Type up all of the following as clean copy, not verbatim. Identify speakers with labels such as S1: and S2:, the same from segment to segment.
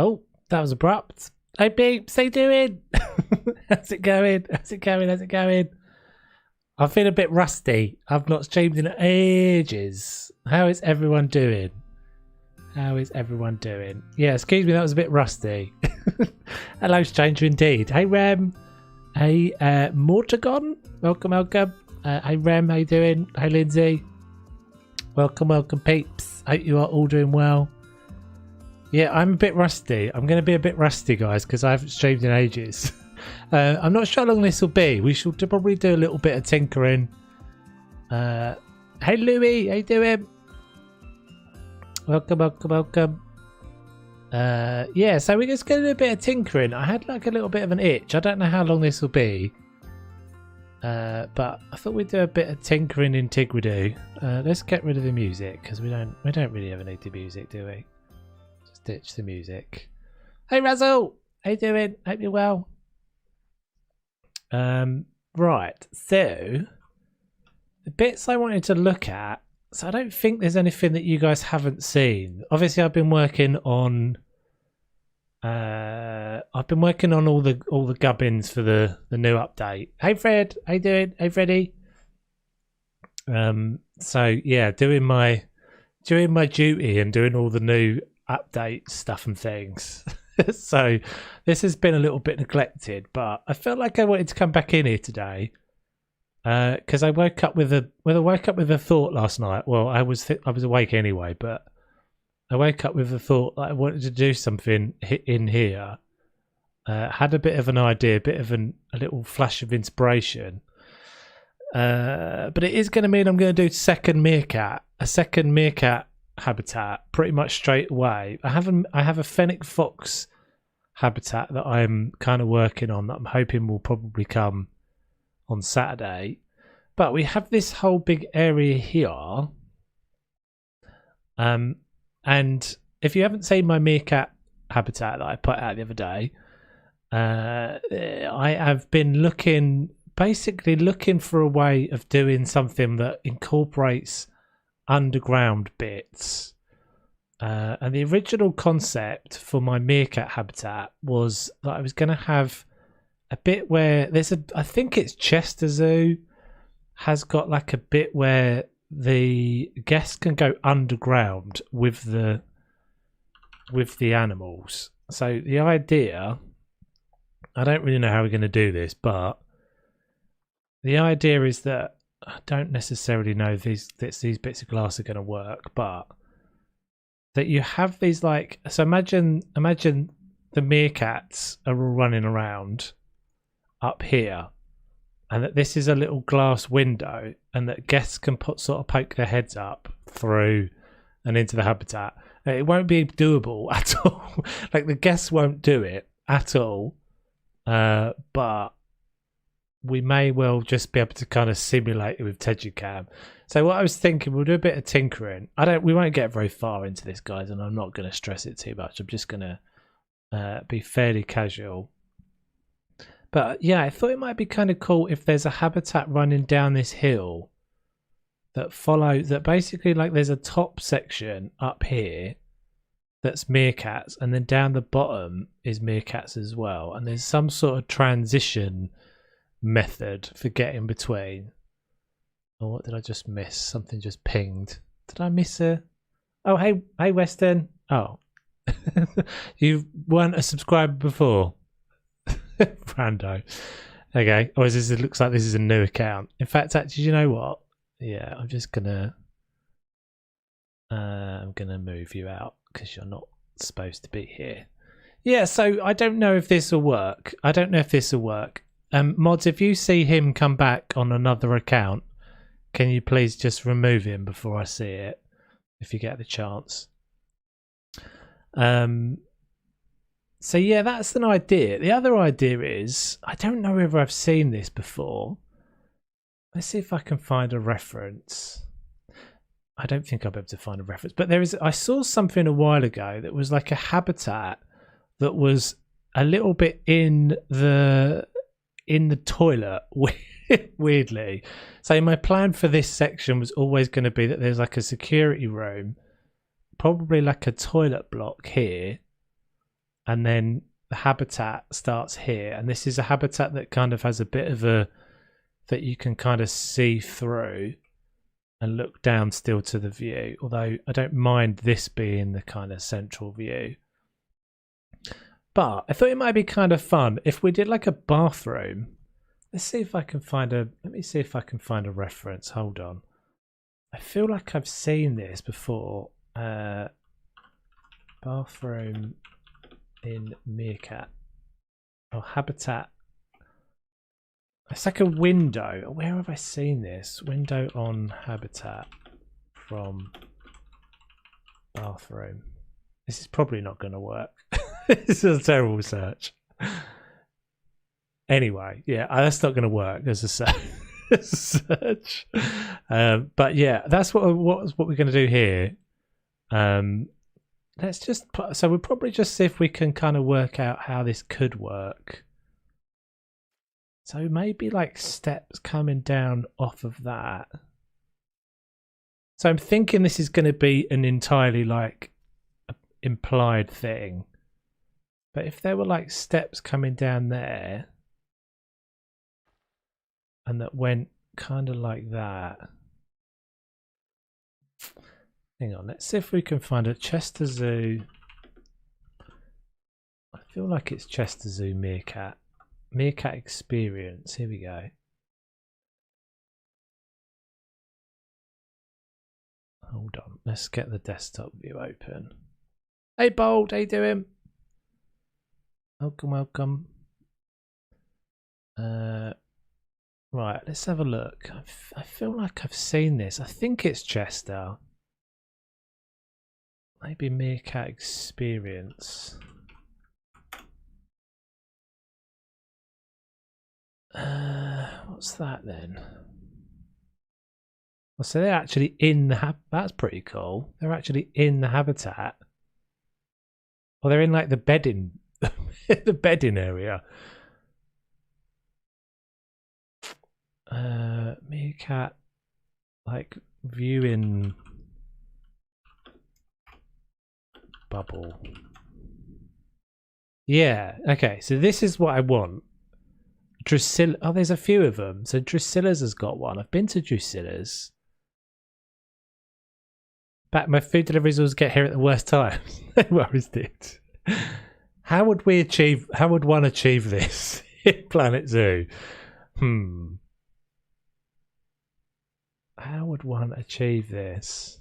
S1: Oh, that was abrupt. Hey peeps, how you doing? How's it going? How's it going? How's it going? I feel a bit rusty. I've not streamed in ages. How is everyone doing? How is everyone doing? Yeah, excuse me, that was a bit rusty. Hello, stranger indeed. Hey, Rem. Hey, Mortagon. Welcome, welcome. Hey, Rem, how you doing? Hey, Lindsay. Welcome, welcome, peeps. Hope you are all doing well. Yeah, I'm a bit rusty. I'm going to be a bit rusty, guys, because I haven't streamed in ages. I'm not sure how long this will be. We should probably do a little bit of tinkering. Hey, Louis, how you doing? Welcome, welcome, welcome. Yeah, so we're just going to do a bit of tinkering. I had like a little bit of an itch. I don't know how long this will be. But I thought we'd do a bit of tinkering in Tiguidou. Let's get rid of the music because we don't really ever need the music, do we? Just ditch the music. Hey Razzle! How you doing? Hope you're well. Right, so the bits I wanted to look at. So I don't think there's anything that you guys haven't seen. Obviously, I've been working on all the gubbins for the new update. Hey Fred, how you doing? Hey Freddy. So yeah, doing my duty and doing all the new update stuff and things. So this has been a little bit neglected, but I felt like I wanted to come back in here today because I woke up with a thought last night. Well, I was awake anyway, but I woke up with the thought that I wanted to do something in here. Had a bit of an idea, a little flash of inspiration. But it is going to mean I'm going to do a second meerkat habitat pretty much straight away. I have a fennec fox habitat that I'm kind of working on that I'm hoping will probably come on Saturday. But we have this whole big area here. And if you haven't seen my meerkat habitat that I put out the other day, I have been basically looking for a way of doing something that incorporates underground bits. And the original concept for my meerkat habitat was that I was going to have a bit where I think it's Chester Zoo has got like a bit where the guests can go underground with the animals. So the idea, I don't really know how we're going to do this, but the idea is that I don't necessarily know if these bits of glass are going to work, but that you have these so imagine the meerkats are all running around up here, and that this is a little glass window, and that guests can poke their heads up through and into the habitat. It won't be doable at all. Like the guests won't do it at all, but we may well just be able to kind of simulate it with Tiguidou. So what I was thinking, we'll do a bit of tinkering. We won't get very far into this, guys, and I'm not going to stress it too much. I'm just going to be fairly casual. But yeah, I thought it might be kind of cool if there's a habitat running down this hill that basically there's a top section up here that's meerkats, and then down the bottom is meerkats as well, and there's some sort of transition method for getting between. Oh, what did I just miss? Something just pinged. Did I miss a... Oh, hey Weston. Oh. You weren't a subscriber before. Brando. Okay. Or it looks like this is a new account. In fact, actually, you know what? Yeah, I'm just gonna move you out because you're not supposed to be here. Yeah, so I don't know if this will work. Mods, if you see him come back on another account, can you please just remove him before I see it, if you get the chance? So yeah, that's an idea. The other idea is, I don't know whether I've seen this before. Let's see if I can find a reference. I don't think I'll be able to find a reference, but I saw something a while ago that was like a habitat that was a little bit in the toilet, weirdly. So my plan for this section was always going to be that there's like a security room, probably like a toilet block here, and then the habitat starts here, and this is a habitat that kind of has a bit of a that you can kind of see through and look down still to the view, although I don't mind this being the kind of central view. But I thought it might be kind of fun if we did like a bathroom. Let's see if I can find a let me see if I can find a reference. Hold on. I feel like I've seen this before. Bathroom in Meerkat. Oh, habitat. It's like a window. Where have I seen this? Window on habitat from bathroom. This is probably not going to work. This is a terrible search. Anyway, yeah, that's not going to work as a search. But yeah, that's what we're going to do here. Let's just so we'll probably just see if we can kind of work out how this could work. So maybe like steps coming down off of that. So I'm thinking this is going to be an entirely like implied thing. But if there were like steps coming down there and that went kind of like that. Hang on, let's see if we can find a Chester Zoo. I feel like it's Chester Zoo Meerkat. Meerkat experience. Here we go. Hold on. Let's get the desktop view open. Hey Bold, how you doing? Welcome, welcome. Right, let's have a look. I feel like I've seen this. I think it's Chester. Maybe Meerkat experience. What's that then? Oh, so they're actually in the that's pretty cool. They're actually in the habitat. Or they're in like the bedding the bedding area. Meerkat like viewing bubble. Yeah, okay, so this is what I want. Drusilla. Oh, there's a few of them. So Drusilla's has got one. I've been to Drusilla's. But my food deliveries always get here at the worst times. No worries, dude. How would one achieve this in Planet Zoo? How would one achieve this?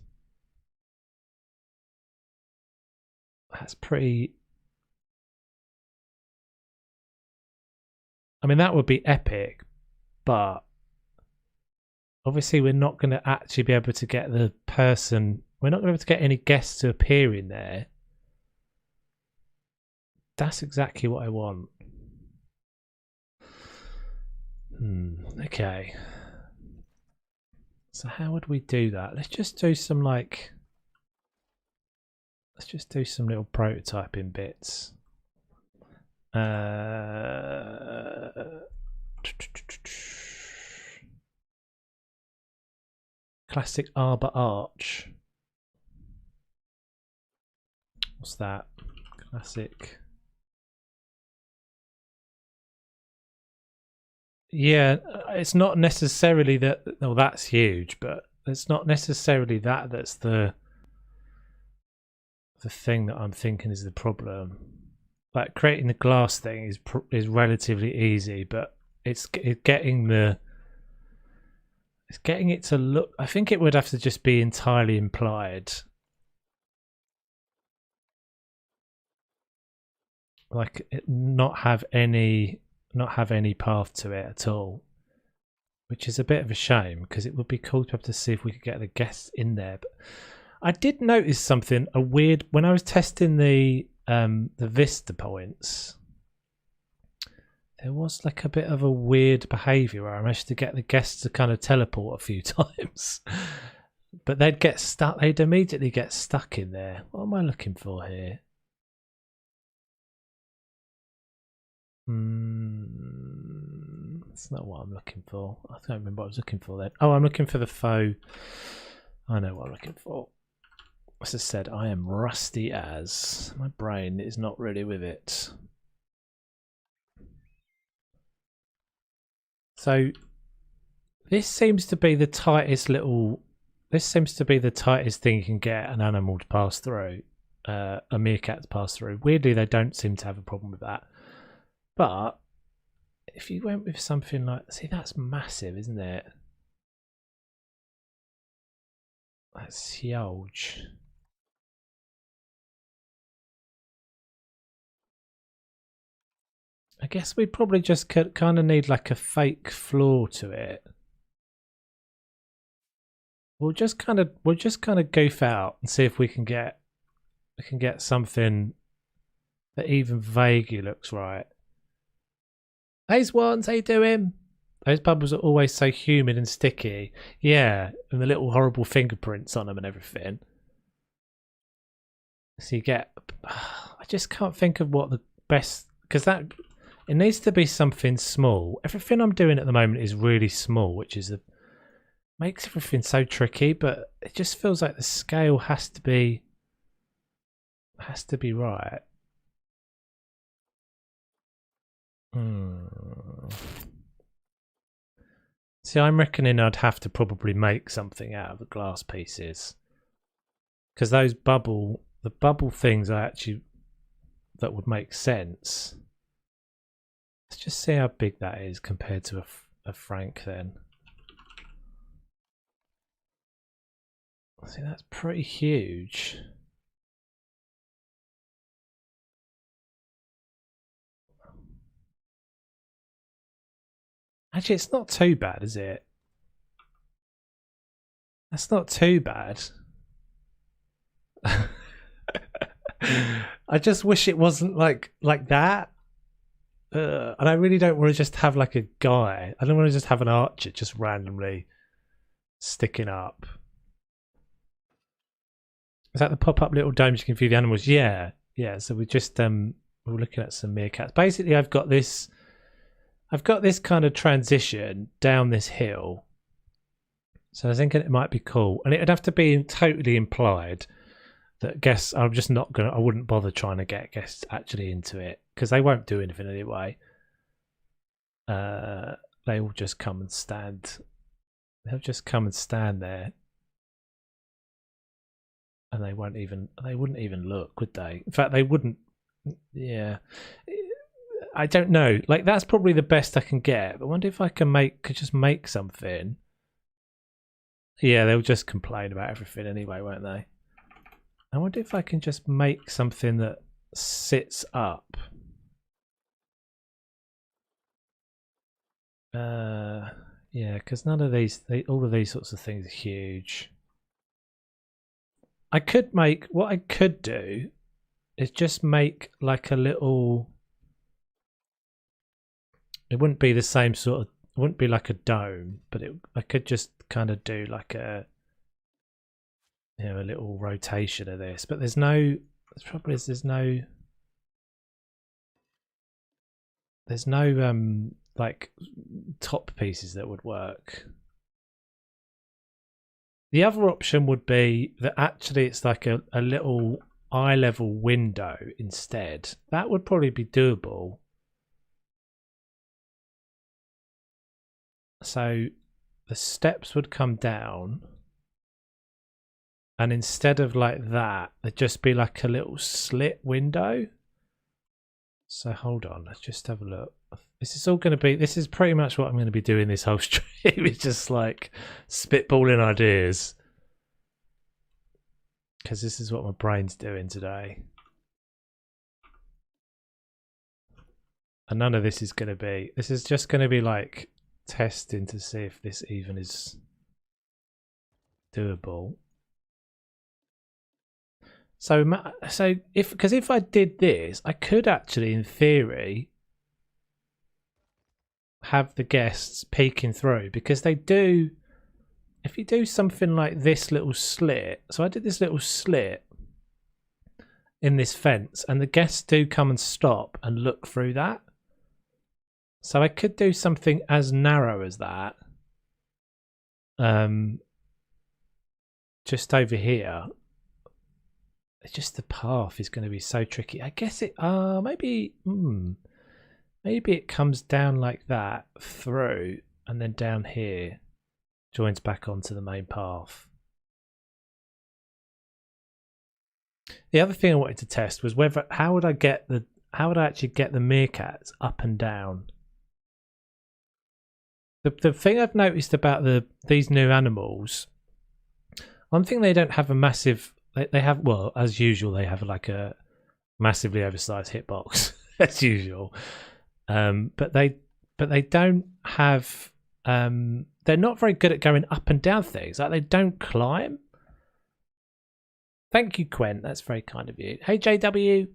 S1: That's pretty. I mean, that would be epic, but obviously we're not going to actually be able to get the person. We're not going to be able to get any guests to appear in there. That's exactly what I want. Okay. So how would we do that? Let's just do some like. Let's just do some little prototyping bits. Classic arbor arch. What's that? Classic. Yeah, it's not necessarily that. Oh, that's huge, but it's not necessarily that. That's the thing that I'm thinking is the problem. Like creating the glass thing is relatively easy, but it's getting it to look. I think it would have to just be entirely implied, like it not have any path to it at all, which is a bit of a shame because it would be cool to have to see if we could get the guests in there. But I did notice something weird when I was testing the vista points. There was like a bit of a weird behaviour where I managed to get the guests to kind of teleport a few times, but they'd get stuck. They'd immediately get stuck in there. What am I looking for here? That's not what I'm looking for. I don't remember what I was looking for then. Oh, I'm looking for the faux. I know what I'm looking for. As I said, I am rusty as. My brain is not really with it. So this seems to be the tightest little... This seems to be the tightest thing you can get an animal to pass through. A meerkat to pass through. Weirdly, they don't seem to have a problem with that. But if you went with something like... See, that's massive, isn't it? That's huge. I guess we probably just kind of need like a fake floor to it. We'll just kind of goof out and see if we can get something that even vaguely looks right. Hey Swans, how you doing? Those bubbles are always so humid and sticky. Yeah, and the little horrible fingerprints on them and everything. So you get... I just can't think of what the best... Because that... It needs to be something small. Everything I'm doing at the moment is really small, which is makes everything so tricky, but it just feels like the scale has to be right. See, I'm reckoning I'd have to probably make something out of the glass pieces, because the bubble things that would make sense. Let's just see how big that is compared to a Frank then. See, that's pretty huge. Actually, it's not too bad, is it? That's not too bad. I just wish it wasn't like that. And I really don't want to just have like a guy. I don't want to just have an archer just randomly sticking up. Is that the pop-up little domes you can view the animals? Yeah, yeah. So we just we're looking at some meerkats. Basically, I've got this kind of transition down this hill. So I was thinking it might be cool, and it'd have to be totally implied that guests. I'm just not gonna. I wouldn't bother trying to get guests actually into it because they won't do anything anyway. They will just come and stand. They'll just come and stand there, and they wouldn't even look, would they? In fact, they wouldn't. Yeah, I don't know. Like that's probably the best I can get. But I wonder if I could just make something. Yeah, they'll just complain about everything anyway, won't they? I wonder if I can just make something that sits up. Yeah, because none of these, all of these sorts of things are huge. I could make, what I could do is just make like a little, it wouldn't be the same sort of, it wouldn't be like a dome, but I could just kind of do like a, you know, a little rotation of this. But there's no, the trouble is there's no like top pieces that would work. The other option would be that actually it's like a little eye level window instead. That would probably be doable. So the steps would come down, and instead of like that, there'd just be like a little slit window. So hold on, let's just have a look. This is all going to be, this is pretty much what I'm going to be doing this whole stream. It's just like spitballing ideas. Because this is what my brain's doing today. And none of this is going to be, this is just going to be like testing to see if this even is doable. So if I did this, I could actually, in theory, have the guests peeking through, because they do. If you do something like this little slit, so I did this little slit in this fence, and the guests do come and stop and look through that. So I could do something as narrow as that, just over here. it's just the path is going to be so tricky. I guess it. Maybe. Maybe it comes down like that through, and then down here joins back onto the main path. The other thing I wanted to test was whether how would I actually get the meerkats up and down. The thing I've noticed about these new animals, one thing they don't have a massive. They have, well, as usual, they have like a massively oversized hitbox as usual. But they don't have. They're not very good at going up and down things. Like they don't climb. Thank you, Quen. That's very kind of you. Hey, JW.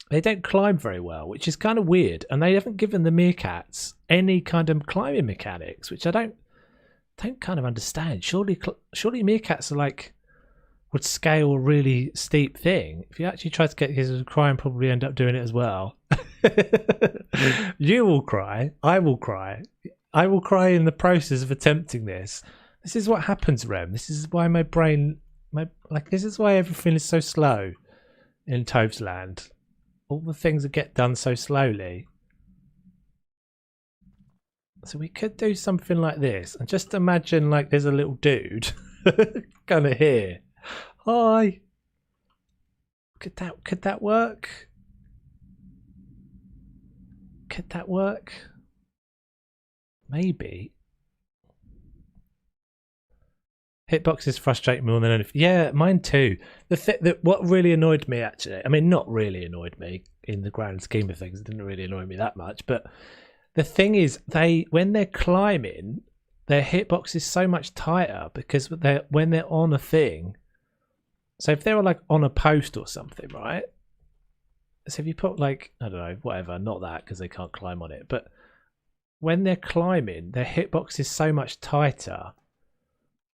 S1: They don't climb very well, which is kind of weird. And they haven't given the meerkats any kind of climbing mechanics, which I don't kind of understand. Surely meerkats are like would scale a really steep thing. If you actually try to get his to cry and probably end up doing it as well. You will cry. I will cry. I will cry in the process of attempting this. This is what happens, Rem. This is why my brain, this is why everything is so slow in Tove's Land. All the things that get done so slowly. So we could do something like this, and just imagine like there's a little dude kind of here. Hi. Could that work? Could that work? Maybe. Hitboxes frustrate me more than anything. Yeah, mine too. What really annoyed me, actually, I mean, not really annoyed me in the grand scheme of things. It didn't really annoy me that much. But the thing is, when they're climbing, their hitbox is so much tighter because when they're on a thing. So if they were like on a post or something, right? So if you put like, I don't know, whatever, not that because they can't climb on it, but when they're climbing, their hitbox is so much tighter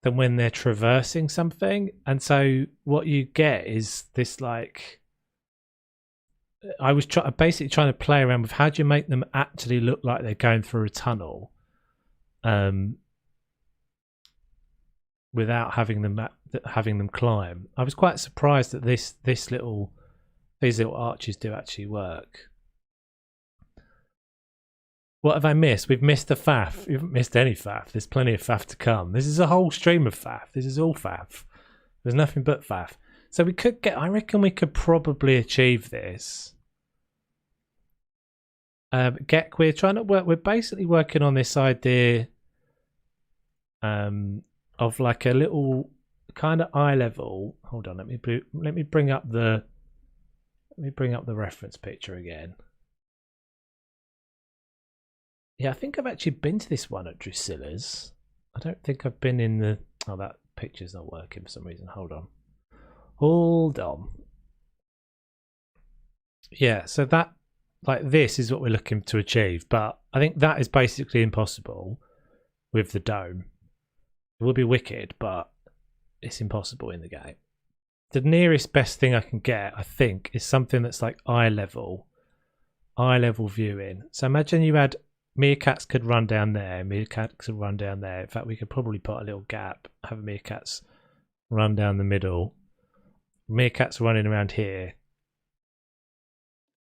S1: than when they're traversing something. And so what you get is this like, I was basically trying to play around with how do you make them actually look like they're going through a tunnel without having them climb. I was quite surprised that these little arches do actually work. What have I missed? We've missed the faff. You haven't missed any faff. There's plenty of faff to come. This is a whole stream of faff. This is all faff. There's nothing but faff. So we could I reckon we could probably achieve this. We're trying to we're basically working on this idea of like a little kind of eye level. Hold on, let me bring up the reference picture again. Yeah, I think I've actually been to this one at Drusilla's. I don't think I've been in the... Oh, that picture's not working for some reason. Hold on. Yeah, so that... Like, this is what we're looking to achieve. But I think that is basically impossible with the dome. It will be wicked, but it's impossible in the game. The nearest best thing I can get, I think, is something that's like eye level viewing. So imagine you had... Meerkats could run down there. Meerkats could run down there. In fact, we could probably put a little gap. Have meerkats run down the middle. Meerkats running around here.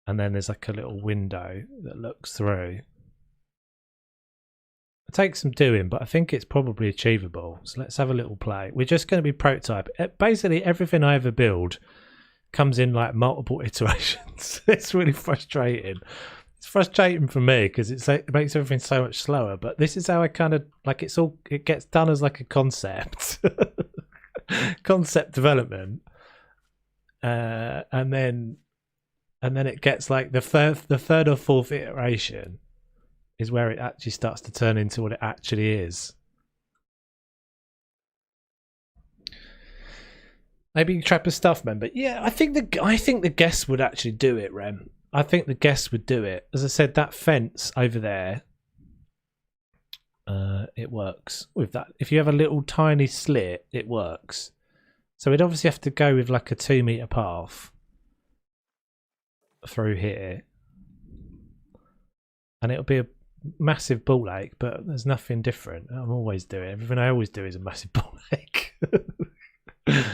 S1: And then there's like a little window that looks through. It takes some doing, but I think it's probably achievable. So let's have a little play. We're just going to be prototype. Basically, everything I ever build comes in like multiple iterations. It's really frustrating. It's frustrating for me because it makes everything so much slower. But this is how I kind of like it gets done as like a concept, concept development, and then it gets like the third or fourth iteration is where it actually starts to turn into what it actually is. Maybe Trapper Stuff member. Yeah, I think the guests would actually do it, Rem. I think the guests would do it. As I said, that fence over there, it works with that. If you have a little tiny slit, it works. So we'd obviously have to go with like a 2 meter path through here. And it'll be a massive ball ache, but there's nothing different. I'm always doing everything I always do is a massive ball ache. Let's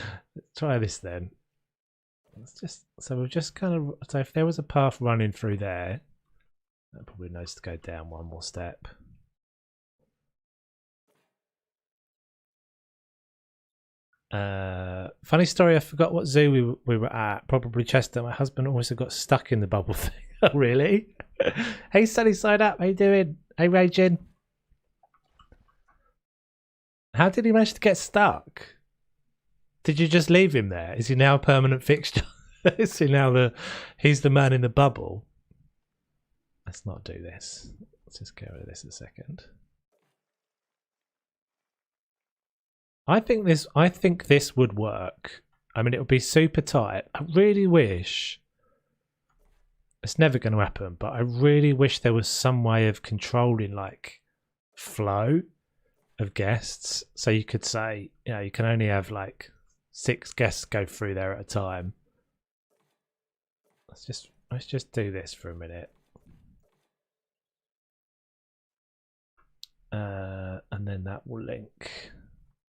S1: try this then. Let's just, so we've just kind of, so if there was a path running through there, that probably knows to go down one more step. Funny story, I forgot what zoo we were at. Probably Chester. My husband also got stuck in the bubble thing. Oh, really? Hey, sunny side up. How you doing? Hey, Raging. How did he manage to get stuck? Did you just leave him there? Is he now a permanent fixture? Is he now he's the man in the bubble? Let's not do this. Let's just get rid of this a second. I think this would work. I mean, it would be super tight. I really wish, it's never going to happen, but I really wish there was some way of controlling like flow of guests. So you could say, you know, you can only have like 6 guests go through there at a time. Let's just do this for a minute. And then that will link.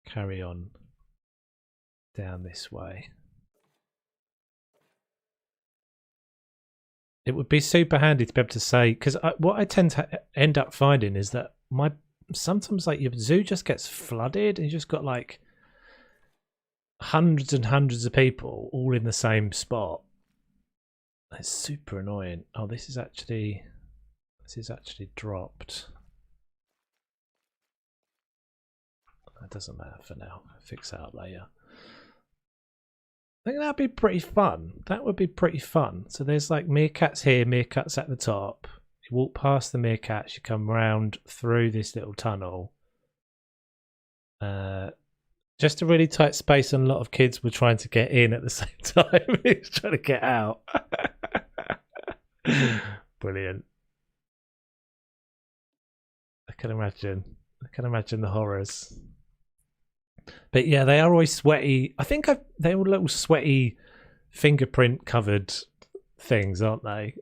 S1: Carry on down this way. It would be super handy to be able to say, because what I tend to end up finding is that sometimes like your zoo just gets flooded and you just got like hundreds and hundreds of people all in the same spot. It's super annoying. Oh, this is actually dropped. That doesn't matter for now. I'll fix that up later. I think that'd be pretty fun. That would be pretty fun. So there's like meerkats here, meerkats at the top. You walk past the meerkats, you come round through this little tunnel. Just a really tight space, and a lot of kids were trying to get in at the same time. He's trying to get out. Brilliant. I can imagine the horrors. But yeah, they are always sweaty. I think they're all little sweaty fingerprint covered things, aren't they?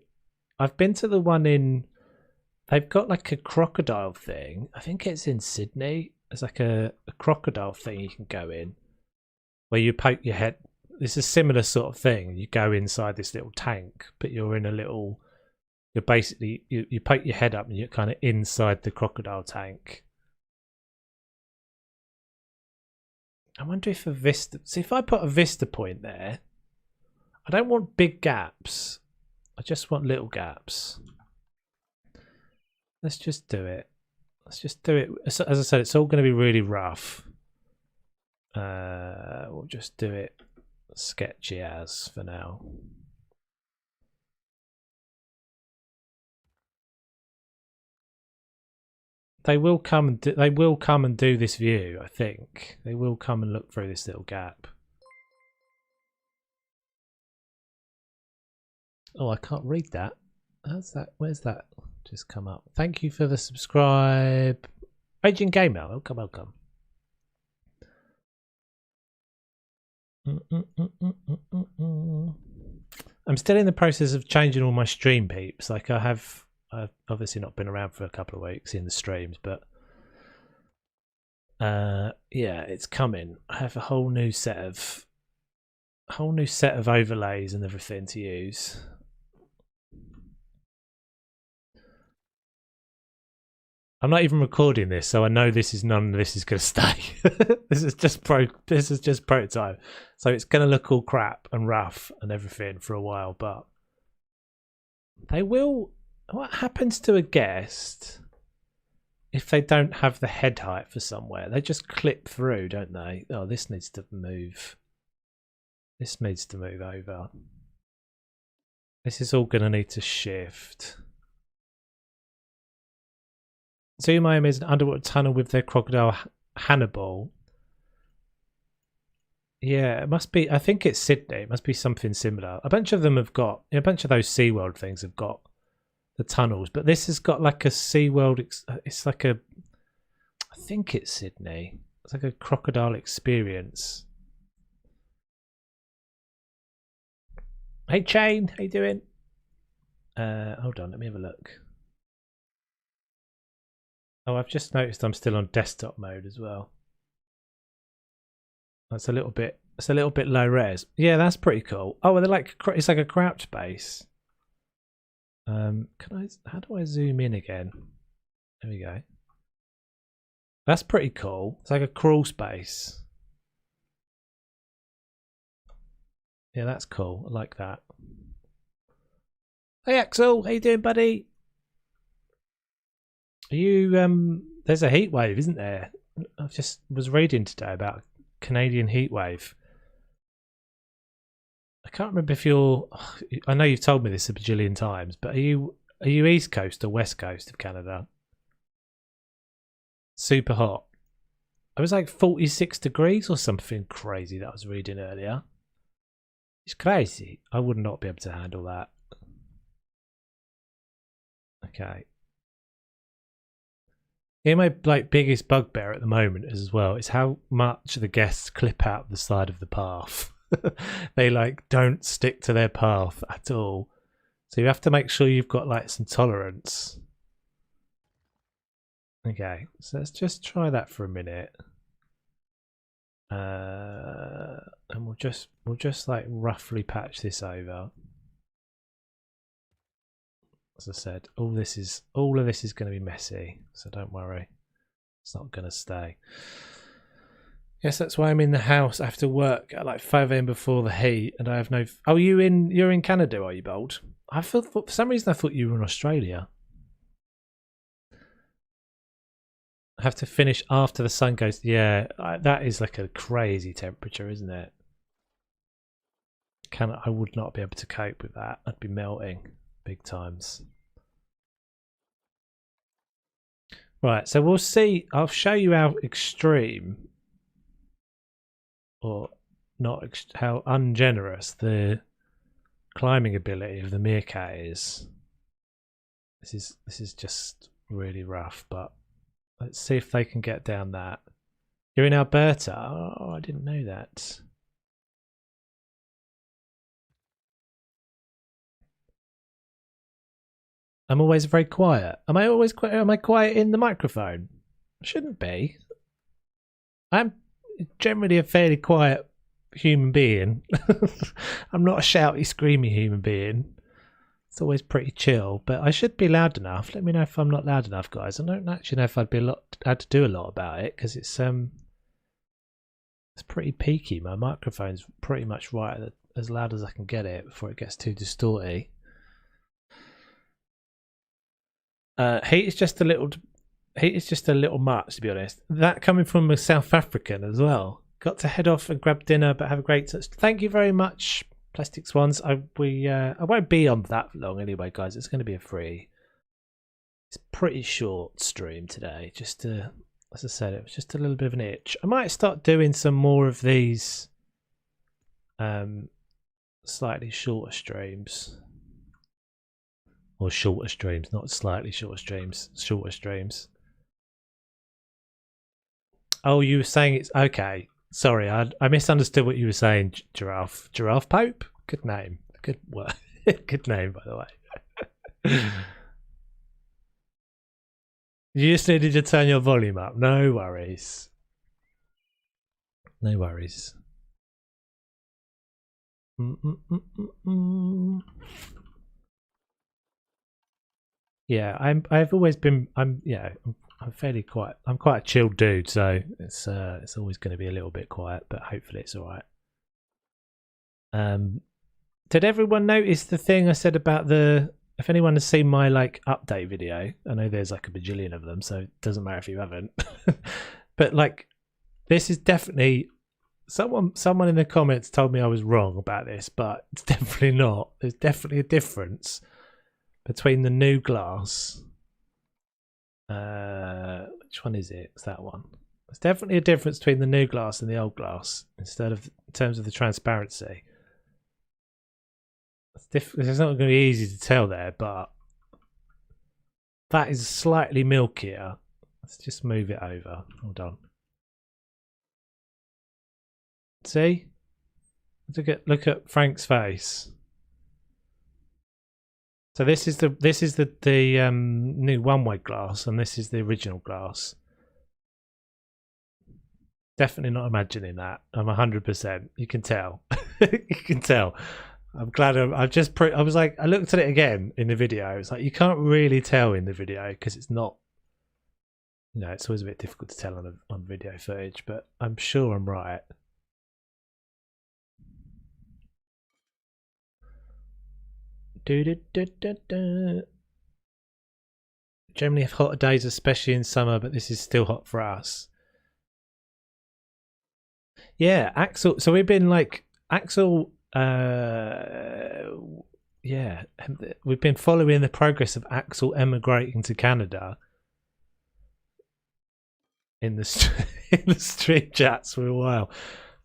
S1: I've been to the one they've got like a crocodile thing. I think it's in Sydney. There's like a crocodile thing you can go in where you poke your head. It's a similar sort of thing. You go inside this little tank, but you're basically, you poke your head up and you're kind of inside the crocodile tank. I wonder if if I put a vista point there, I don't want big gaps. I just want little gaps. Let's just do it. As I said, it's all going to be really rough. We'll just do it sketchy as for now. They will come and do this view. I think they will come and look through this little gap. Oh, I can't read that. How's that? Where's that? Just come up. Thank you for the subscribe. Raging Gamer, welcome. I'm still in the process of changing all my stream peeps. Like I've obviously not been around for a couple of weeks in the streams, but yeah, it's coming. I have a whole new set of overlays and everything to use. I'm not even recording this, so I know none of this is going to stay. This is just prototype, so it's going to look all crap and rough and everything for a while. But they will. What happens to a guest if they don't have the head height for somewhere? They just clip through, don't they? Oh, this needs to move. This needs to move over. This is all going to need to shift. Zoom is an underwater tunnel with their crocodile Hannibal. Yeah, it must be. I think it's Sydney. It must be something similar. A bunch of them have got. A bunch of those SeaWorld things have got the tunnels, but this has got like a SeaWorld. It's like a. I think it's Sydney. It's like a crocodile experience. Hey Chain, how you doing? Hold on, let me have a look. Oh, I've just noticed I'm still on desktop mode as well. That's a little bit It's a little bit low res. Yeah, that's pretty cool. Oh, well, they're like it's like a crouch base. Can I? How do I zoom in again? There we go. That's pretty cool. It's like a crawl space. Yeah, that's cool. I like that. Hey Axel, how you doing, buddy? Are you there's a heat wave, isn't there? I just was reading today about a Canadian heat wave. I can't remember if you're I know you've told me this a bajillion times, but are you East Coast or West Coast of Canada? Super hot. It was like 46 degrees or something crazy that I was reading earlier. It's crazy. I would not be able to handle that. Okay. Yeah, my like biggest bugbear at the moment as well is how much the guests clip out the side of the path. They like don't stick to their path at all. So you have to make sure you've got like some tolerance. Okay, so let's just try that for a minute. And we'll just like roughly patch this over. As I said, all of this is going to be messy, so don't worry. It's not going to stay. Yes, that's why I'm in the house. I have to work at like 5 a.m. before the heat, and I have no. Oh, you're in Canada, are you, Bold? I thought for some reason I thought you were in Australia. I have to finish after the sun goes. Yeah, that is like a crazy temperature, isn't it? I would not be able to cope with that. I'd be melting big times. Right, so we'll see. I'll show you how extreme or not how ungenerous the climbing ability of the meerkat is. This is just really rough, but let's see if they can get down that. You're in Alberta? Oh, I didn't know that. I'm always very quiet. Am I quiet in the microphone? Shouldn't be. I'm generally a fairly quiet human being. I'm not a shouty, screamy human being. It's always pretty chill, but I should be loud enough. Let me know if I'm not loud enough, guys. I don't actually know if had to do a lot about it because it's pretty peaky. My microphone's pretty much right at as loud as I can get it before it gets too distorty. Heat is just a little much, to be honest. That coming from a South African as well. Got to head off and grab dinner, but have a great touch. Thank you very much, Plastic Swans. I won't be on that long anyway, guys. It's going to be a free. It's pretty short stream today. Just to, as I said, it was just a little bit of an itch. I might start doing some more of these, slightly shorter streams. Or shorter streams, not slightly shorter streams. Shorter streams. Oh, you were saying it's okay. Sorry, I misunderstood what you were saying. Giraffe Pope. Good name. Good word. Good name, by the way. You just needed to turn your volume up. No worries. No worries. Yeah, I've always been. I'm fairly quiet. I'm quite a chilled dude, so it's always going to be a little bit quiet, but hopefully it's all right. Did everyone notice the thing I said about the? If anyone has seen my like update video, I know there's like a bajillion of them, so it doesn't matter if you haven't. But like, this is definitely someone in the comments told me I was wrong about this, but it's definitely not. There's definitely a difference between the new glass. Which one is it? It's that one. There's definitely a difference between the new glass and the old glass in terms of the transparency. It's not going to be easy to tell there, but that is slightly milkier. Let's just move it over. Hold on. See? Look at Frank's face. So this is the new one-way glass, and this is the original glass. definitely not imagining that. I'm 100%. You can tell. You can tell. I'm glad I was like, I looked at it again in the video. It's like, you can't really tell in the video because it's not, it's always a bit difficult to tell on video footage, but I'm sure I'm right. Generally have hotter days, especially in summer, but this is still hot for us. Yeah, Axel. So we've been like, Axel, yeah, we've been following the progress of Axel emigrating to Canada in the in the stream chats for a while.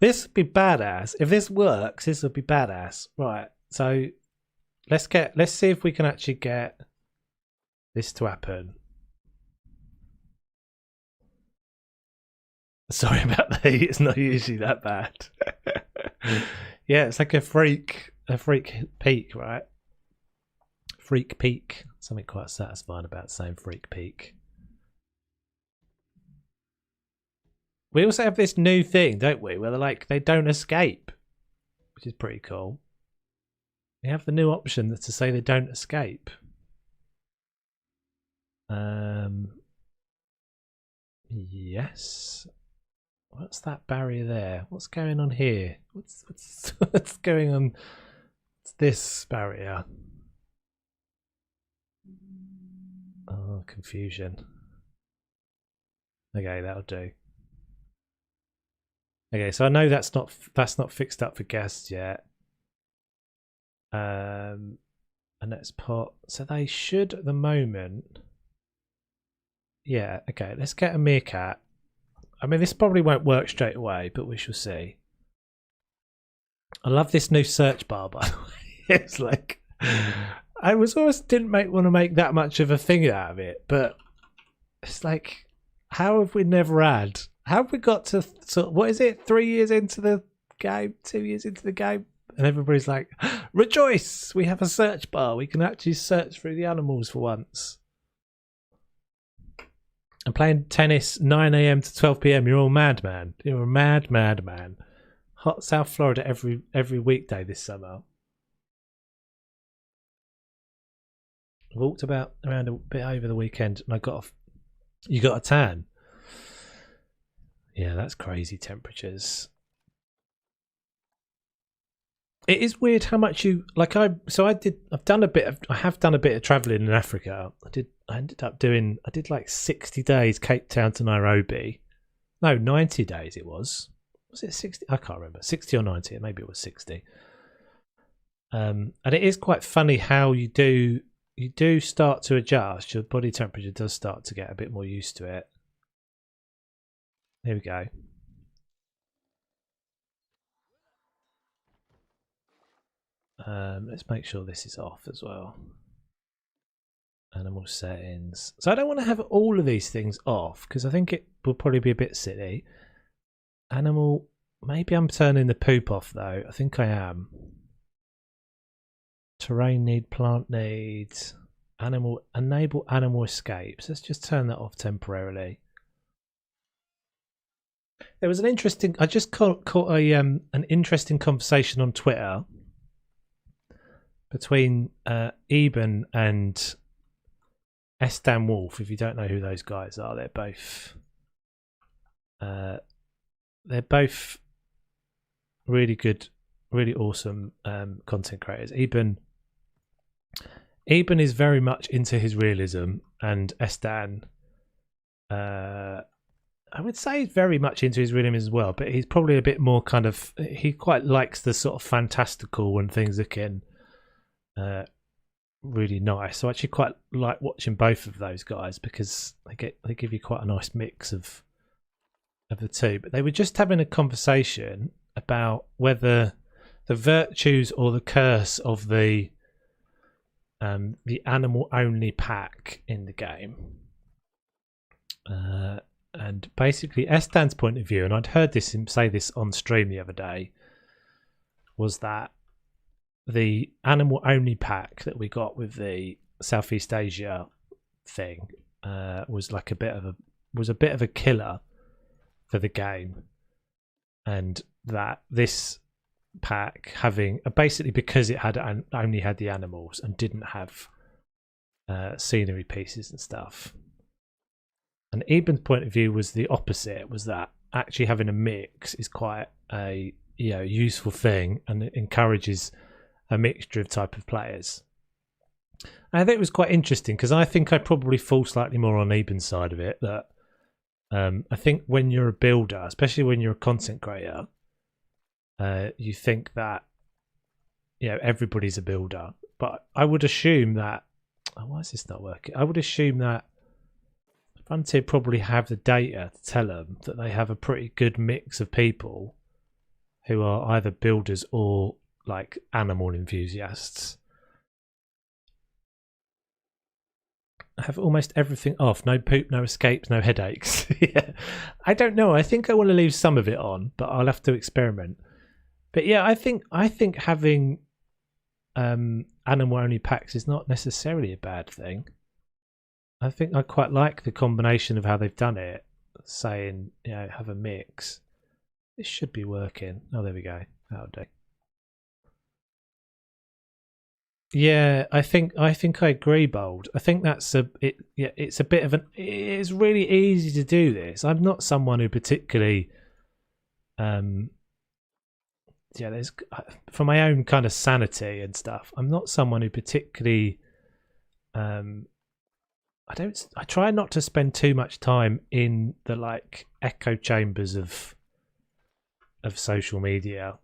S1: This would be badass. If this works, this would be badass. Right. So let's see if we can actually get this to happen. Sorry about the heat. It's not usually that bad. Yeah, it's like a freak peak, right? Freak peak. Something quite satisfying about saying freak peak. We also have this new thing, don't we? Where they're like, they don't escape, which is pretty cool. We have the new option to say they don't escape. Yes. What's that barrier there? What's going on here? What's going on? What's this barrier? Oh, confusion. Okay, that'll do. Okay, so I know that's not fixed up for guests yet. And let's put, so they should at the moment. Yeah, okay, let's get a meerkat. I mean, this probably won't work straight away, but we shall see. I love this new search bar, by the way. It's like, I was always didn't want to make that much of a thing out of it, but it's like, how have we never had? How have we got to sort of, what is it? 3 years into the game, 2 years into the game, and everybody's like, rejoice! We have a search bar. We can actually search through the animals for once. I'm playing tennis 9 a.m. to 12 p.m. You're all mad, man. You're a mad man. Hot South Florida every weekday this summer. I walked around a bit over the weekend, and you got a tan. Yeah, that's crazy temperatures. It is weird how much you like. I have done a bit of traveling in Africa. I did like 60 days Cape Town to Nairobi. No, 90 days it was. Was it 60? I can't remember. 60 or 90. Maybe it was 60. And it is quite funny how you do start to adjust. Your body temperature does start to get a bit more used to it. Here we go. Let's make sure this is off as well. Animal settings. So I don't want to have all of these things off because I think it will probably be a bit silly. Animal, maybe I'm turning the poop off though. I think I am. Terrain need, plant needs, animal, enable animal escapes. Let's just turn that off temporarily. There was an interesting, I just caught an interesting conversation on Twitter between Eben and Estan Wolf. If you don't know who those guys are, they're both really good, really awesome content creators. Eben is very much into his realism, and Estan, I would say he's very much into his realism as well, but he's probably a bit more kind of, he quite likes the sort of fantastical when things looking really nice. So I actually quite like watching both of those guys because they give you quite a nice mix of the two. But they were just having a conversation about whether the virtues or the curse of the animal only pack in the game. And basically Estan's point of view, and I'd heard him say this on stream the other day, was that the animal only pack that we got with the Southeast Asia thing was like a bit of a killer for the game, and that this pack having basically because it had only had the animals and didn't have scenery pieces and stuff. And Eben's point of view was the opposite, was that actually having a mix is quite a useful thing, and it encourages a mixture of type of players. And I think it was quite interesting because I think I probably fall slightly more on Eben's side of it, that I think when you're a builder, especially when you're a content creator, you think that everybody's a builder. But I would assume that why is this not working? I would assume that Frontier probably have the data to tell them that they have a pretty good mix of people who are either builders or like animal enthusiasts. I have almost everything off. No poop, no escapes, no headaches. Yeah. I don't know. I think I want to leave some of it on, but I'll have to experiment. But yeah, I think having animal only packs is not necessarily a bad thing. I think I quite like the combination of how they've done it, saying have a mix. This should be working. Oh, there we go. That'll do. Yeah, I think I agree, Bold. I think that's it's a bit of it's really easy to do this. I'm not someone who particularly there's for my own kind of sanity and stuff, I'm not someone who particularly I try not to spend too much time in the like echo chambers of social media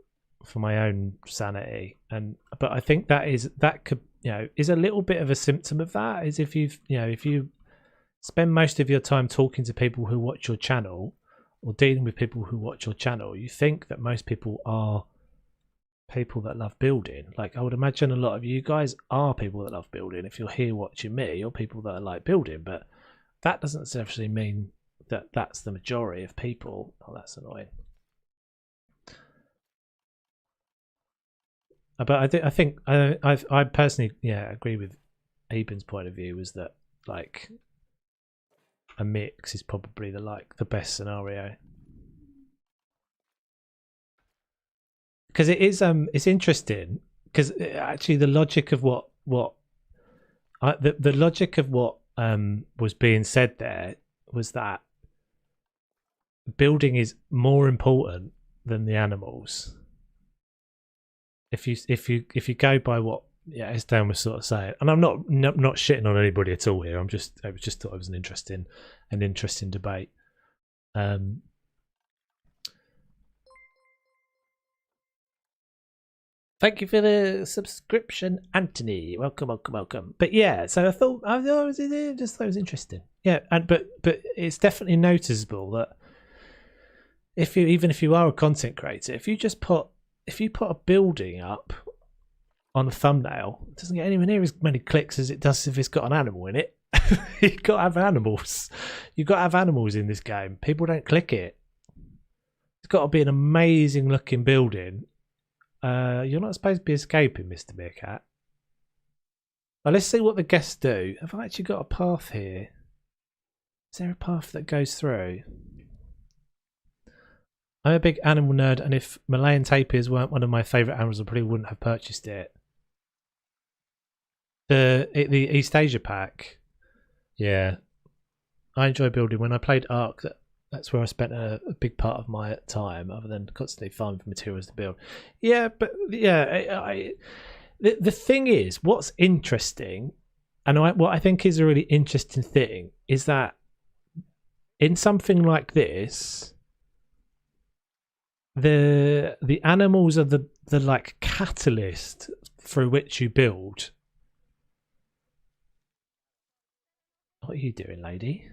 S1: for my own sanity, but I think that could is a little bit of a symptom of that, is if you spend most of your time talking to people who watch your channel or dealing with people who watch your channel, you think that most people are people that love building. Like, I would imagine a lot of you guys are people that love building. If you're here watching me, you're people that like building, but that doesn't necessarily mean that that's the majority of people. Oh, that's annoying. But I personally agree with Eben's point of view, was that like a mix is probably the best scenario. Because it is it's interesting, because actually the logic of what the logic of what was being said there was that building is more important than the animals. If you go by what Esteban was sort of saying, and I'm not shitting on anybody at all here. I just thought it was an interesting debate. Thank you for the subscription, Anthony. Welcome. But yeah, so I thought it was interesting. Yeah, but it's definitely noticeable that even if you are a content creator, if you put a building up on a thumbnail, it doesn't get anywhere near as many clicks as it does if it's got an animal in it. You've got to have animals. You've got to have animals in this game. People don't click it. It's got to be an amazing looking building. You're not supposed to be escaping, Mr. Meerkat. Well, let's see what the guests do. Have I actually got a path here? Is there a path that goes through? I'm a big animal nerd, and if Malayan tapirs weren't one of my favourite animals, I probably wouldn't have purchased it. The East Asia pack. Yeah. I enjoy building. When I played Ark, that's where I spent a big part of my time, other than constantly farming for materials to build. Yeah, but yeah, the thing is, what's interesting, and what I think is a really interesting thing, is that in something like this, the animals are the like catalyst through which you build. What are you doing, lady?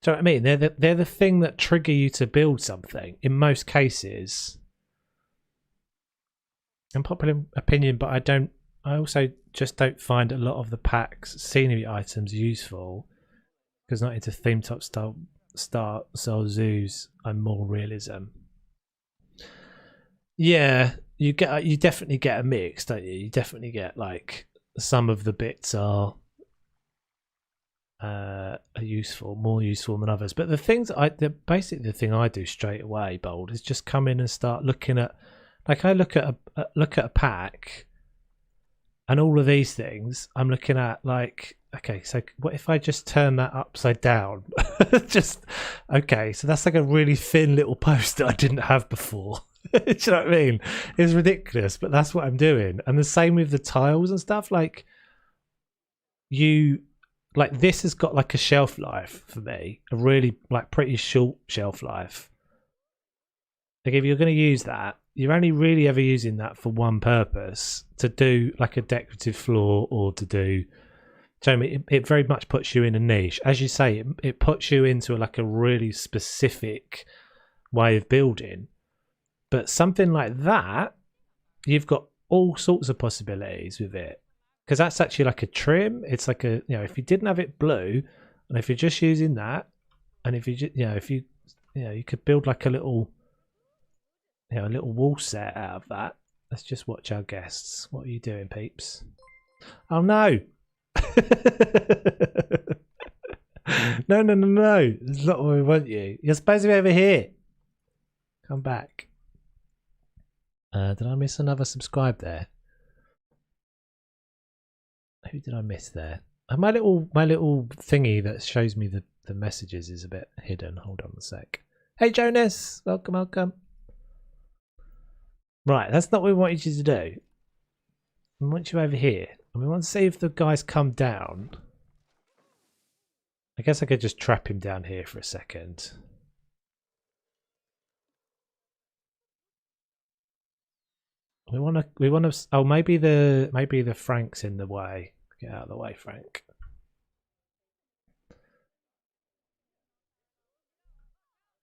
S1: So I mean, they're the thing that trigger you to build something in most cases. Unpopular opinion, but I also just don't find a lot of the pack's scenery items useful, because not into theme top style zoos. I'm more realism. Yeah, you definitely get a mix, don't you? You definitely get like some of the bits are useful, more useful than others. But the things basically the thing I do straight away, Bold, is just come in and start looking at, like I look at a pack, and all of these things I'm looking at like, okay, so what if I just turn that upside down? Just okay, so that's like a really thin little post that I didn't have before. Do you know what I mean? It's ridiculous, but that's what I'm doing. And the same with the tiles and stuff. Like this has got like a shelf life for me, a really like pretty short shelf life. Like if you're going to use that, you're only really ever using that for one purpose, to do like a decorative floor or to do. So it very much puts you in a niche, as you say. It puts you into like a really specific way of building. But something like that, you've got all sorts of possibilities with it, because that's actually like a trim. It's like a, you know, if you didn't have it blue, and if you're just using that, and if you just, you could build like a little, a little wall set out of that. Let's just watch our guests. What are you doing, peeps? Oh no. No. That's not where we want you. You're supposed to be over here. Come back. Did I miss another subscribe there? Who did I miss there? My little thingy that shows me the messages is a bit hidden. Hold on a sec. Hey Jonas, welcome. Right, that's not what we wanted you to do. We want you over here. And we want to see if the guys come down. I guess I could just trap him down here for a second. We want to. Oh, maybe the Frank's in the way. Get out of the way, Frank.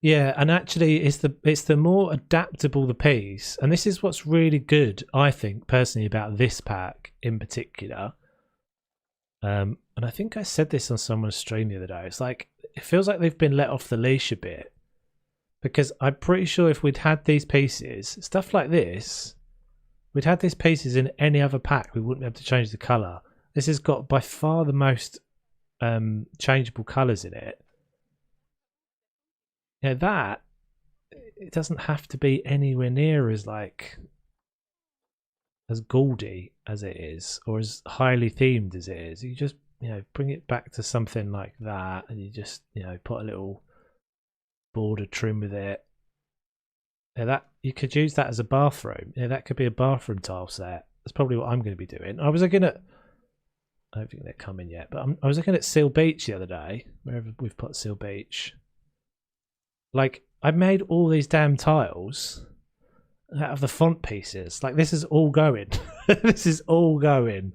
S1: Yeah, and actually, it's the more adaptable the piece, and this is what's really good, I think, personally, about this pack in particular. And I think I said this on someone's stream the other day. It's like it feels like they've been let off the leash a bit, because I'm pretty sure if we'd had these pieces, stuff like this, we'd had these pieces in any other pack, we wouldn't be able to change the color. This has got by far the most changeable colors in it. Yeah, that it doesn't have to be anywhere near as like as gaudy as it is, or as highly themed as it is. You just bring it back to something like that, and you just put a little border trim with it. Yeah, that you could use that as a bathroom. Yeah, that could be a bathroom tile set. That's probably what I'm going to be doing. I was looking at. I don't think they're coming yet, but I was looking at Seal Beach the other day. Wherever we've put Seal Beach. Like, I made all these damn tiles out of the font pieces. Like, this is all going. This is all going.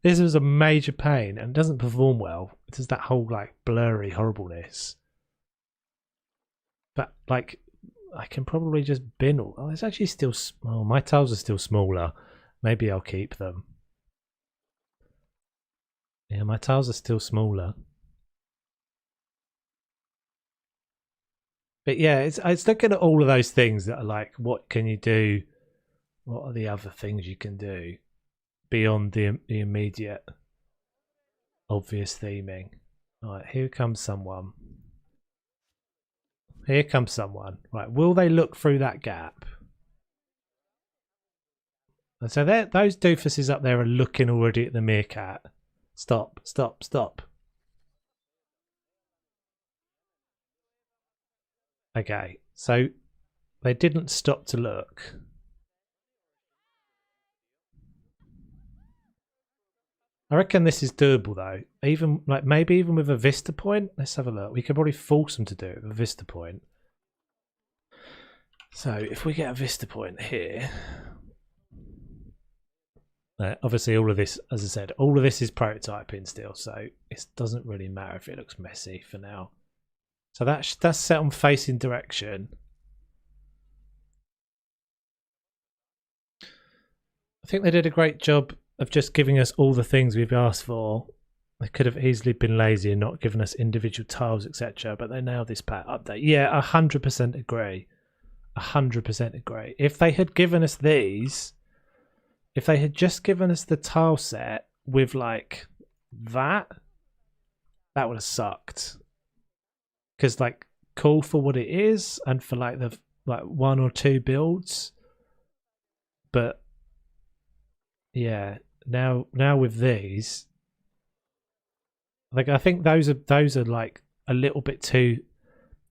S1: This was a major pain and doesn't perform well. It does that whole, like, blurry horribleness. But, like, I can probably just bin all. Oh, it's actually still small. My tiles are still smaller. Maybe I'll keep them. Yeah, my tiles are still smaller. But yeah, it's looking at all of those things that are like, what can you do? What are the other things you can do beyond the immediate obvious theming? All right, here comes someone. Here comes someone. Right, will they look through that gap? And so those doofuses up there are looking already at the meerkat. Stop. Okay, so they didn't stop to look. I reckon this is doable though. Even like maybe even with a vista point. Let's have a look. We could probably force them to do it with a vista point. So if we get a vista point here, obviously all of this, as I said, all of this is prototyping still, so it doesn't really matter if it looks messy for now. So that's set on facing direction. I think they did a great job of just giving us all the things we've asked for. They could have easily been lazy and not given us individual tiles, etc. But they nailed this pack update. Yeah, 100% agree. 100% agree. If they had given us these, if they had just given us the tile set with like that That would have sucked. Because like cool for what it is and for like the like 1 or 2 builds. But yeah, now with these, like I think those are like a little bit too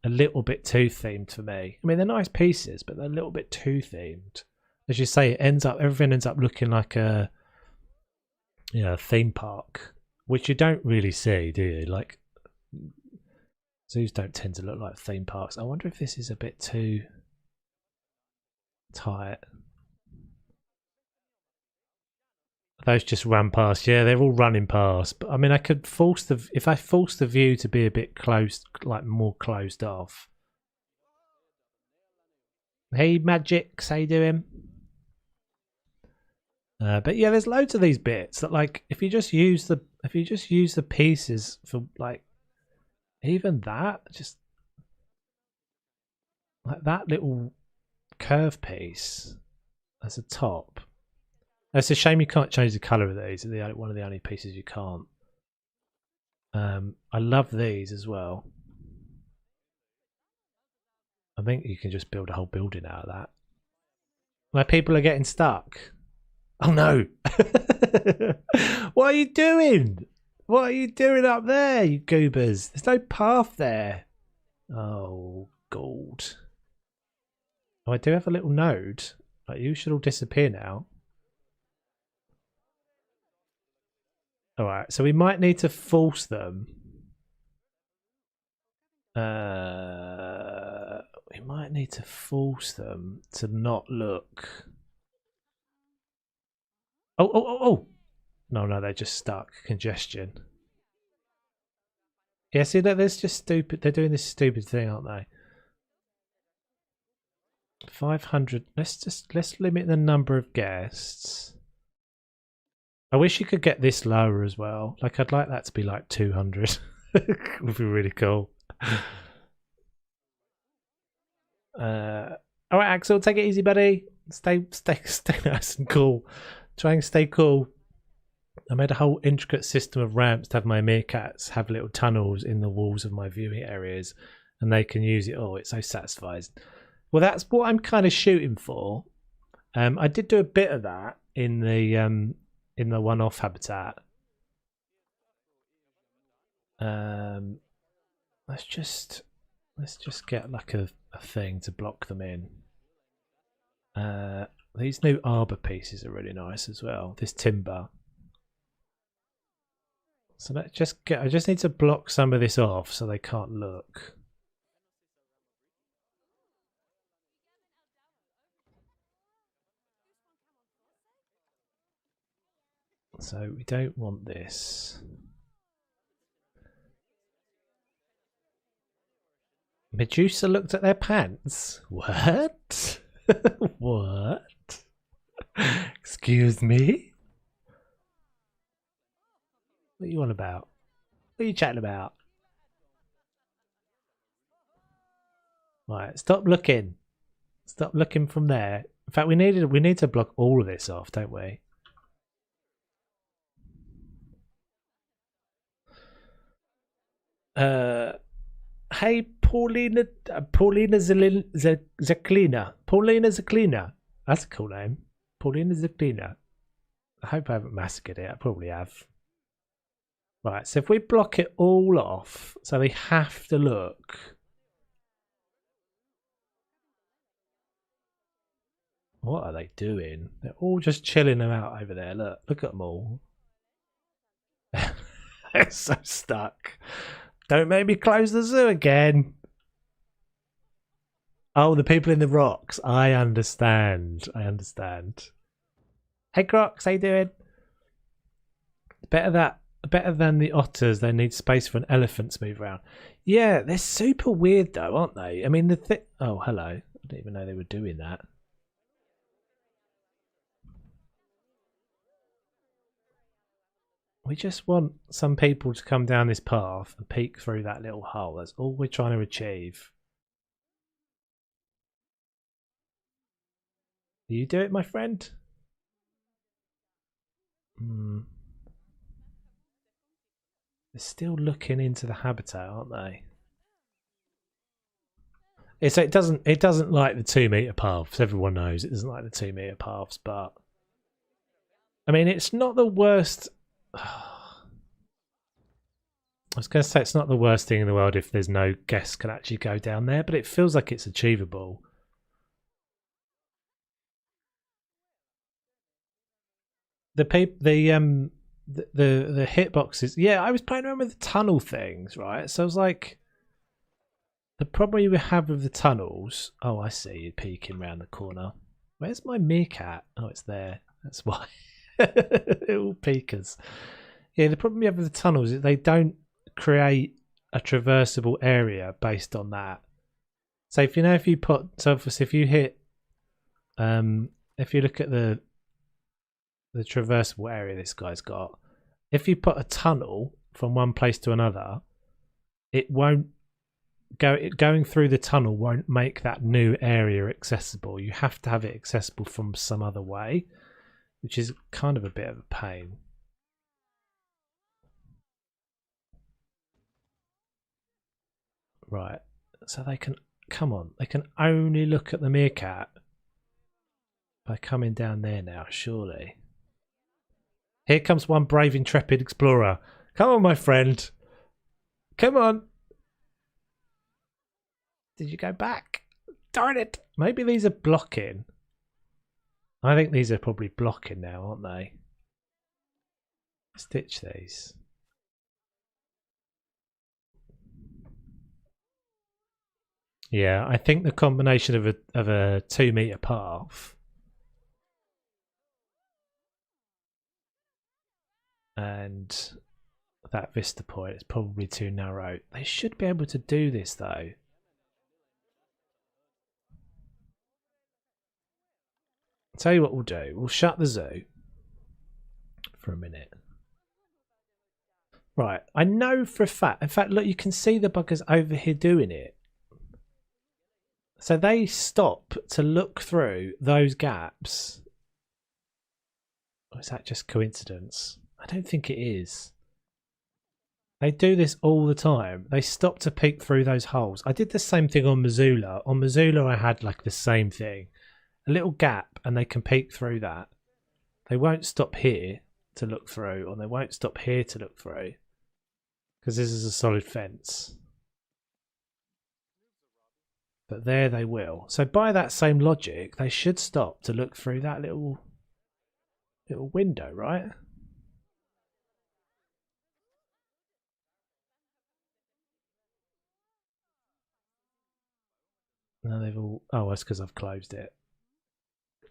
S1: themed for me. I mean, they're nice pieces, but they're a little bit too themed. As you say, everything ends up looking like a theme park, which you don't really see, do you? Like zoos don't tend to look like theme parks. I wonder if this is a bit too tight. Those just run past. Yeah, they're all running past. But I mean, I could if I force the view to be a bit closed, like more closed off. Hey, Magix, how you doing? But yeah, there's loads of these bits that, like, if you just use the pieces for like even that, just like that little curve piece as a top. It's a shame you can't change the color of these. They're one of the only pieces you can't. I love these as well. I think you can just build a whole building out of that. Where people are getting stuck. Oh no! What are you doing? What are you doing up there, you goobers? There's no path there. Oh, gold. Oh, I do have a little node. Like, you should all disappear now. Alright, so we might need to force them. We might need to force them to not look. Oh. No, they're just stuck. Congestion. Yeah, see that there's just stupid. They're doing this stupid thing, aren't they? 500. Let's limit the number of guests. I wish you could get this lower as well. Like, I'd like that to be like 200. Would be really cool. All right, Axel, take it easy, buddy. Stay nice and cool. Try and stay cool. I made a whole intricate system of ramps to have my meerkats have little tunnels in the walls of my viewing areas, and they can use it. Oh, it's so satisfying. Well, that's what I'm kind of shooting for. I did do a bit of that in the one-off habitat. Let's just get like a thing to block them in. These new arbor pieces are really nice as well. This timber. So I just need to block some of this off so they can't look. So we don't want this. Medusa looked at their pants. What? What? Excuse me? What are you on about? What are you chatting about? Right, stop looking. Stop looking from there. In fact, we need to block all of this off, don't we? Hey, Paulina Zaklina. That's a cool name. Paulina Zaklina. I hope I haven't massacred it. I probably have. Right, so if we block it all off, so they have to look. What are they doing? They're all just chilling them out over there. Look at them all. They're so stuck. Don't make me close the zoo again. Oh, the people in the rocks. I understand. Hey, Crocs, how you doing? Better than the otters. They need space for an elephant to move around. Yeah, they're super weird though, aren't they? I mean, oh, hello. I didn't even know they were doing that. We just want some people to come down this path and peek through that little hole. That's all we're trying to achieve. You do it, my friend? They're still looking into the habitat, aren't they? It doesn't like the 2 meter paths. Everyone knows it doesn't like the 2 meter paths, but I mean it's not the worst. I was going to say it's not the worst thing in the world if there's no guests can actually go down there, but it feels like it's achievable. The hitboxes. Yeah, I was playing around with the tunnel things, right? So I was like, the problem you have with the tunnels. Oh, I see you peeking around the corner. Where's my meerkat? Oh, it's there. That's why. Little peekers. Yeah, the problem you have with the tunnels is they don't create a traversable area based on that. So if you put, so if you hit, if you look at the traversable area this guy's got, if you put a tunnel from one place to another, it won't going through the tunnel won't make that new area accessible. You have to have it accessible from some other way, which is kind of a bit of a pain. Right, so they can they can only look at the meerkat by coming down there now, surely. Here comes one brave, intrepid explorer. Come on, my friend. Come on. Did you go back? Darn it. Maybe these are blocking. I think these are probably blocking now, aren't they? Stitch these. Yeah, I think the combination of a 2 meter path and that vista point is probably too narrow. They should be able to do this though. I'll tell you what we'll do. We'll shut the zoo for a minute. Right, I know for a fact. In fact, look, you can see the buggers over here doing it. So they stop to look through those gaps. Or is that just coincidence? I don't think it is. They do this all the time. They stop to peek through those holes. I did the same thing on Missoula. On Missoula, I had like the same thing. A little gap, and they can peek through that. They won't stop here to look through, or they won't stop here to look through. Because this is a solid fence. But there they will. So by that same logic, they should stop to look through that little window, right? No, they've all. Oh, that's because I've closed it.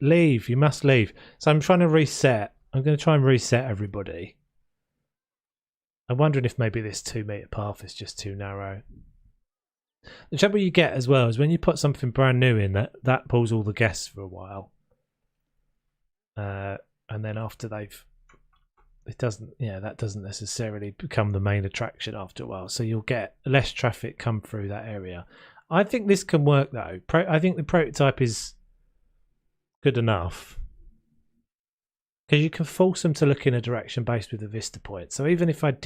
S1: Leave. You must leave. So I'm trying to reset. I'm going to try and reset everybody. I'm wondering if maybe this 2 meter path is just too narrow. The trouble you get as well is when you put something brand new in, that pulls all the guests for a while, and then after that doesn't necessarily become the main attraction after a while. So you'll get less traffic come through that area. I think this can work though. I think the prototype is good enough because you can force them to look in a direction based with the vista point. So even if I had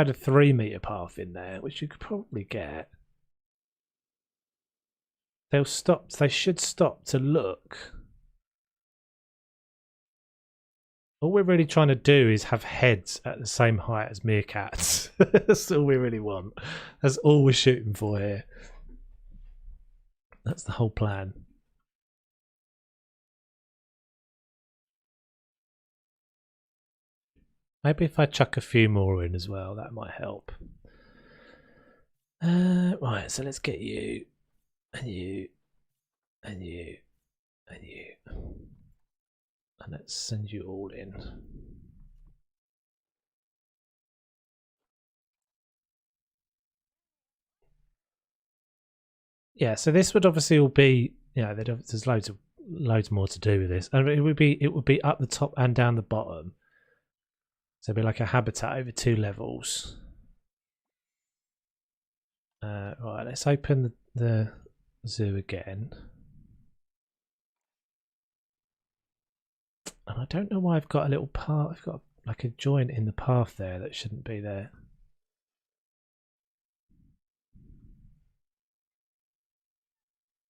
S1: a 3 meter path in there, which you could probably get, they'll stop. They should stop to look. All we're really trying to do is have heads at the same height as meerkats. That's all we really want. That's all we're shooting for here. That's the whole plan. Maybe if I chuck a few more in as well, that might help. Right, so let's get you, and you, and you, and you. And let's send you all in. Yeah, so this would obviously all be, there's loads more to do with this. And it would be up the top and down the bottom. So it'd be like a habitat over 2 levels. Right, let's open the zoo again. And I don't know why I've got a little part. I've got like a joint in the path there that shouldn't be there.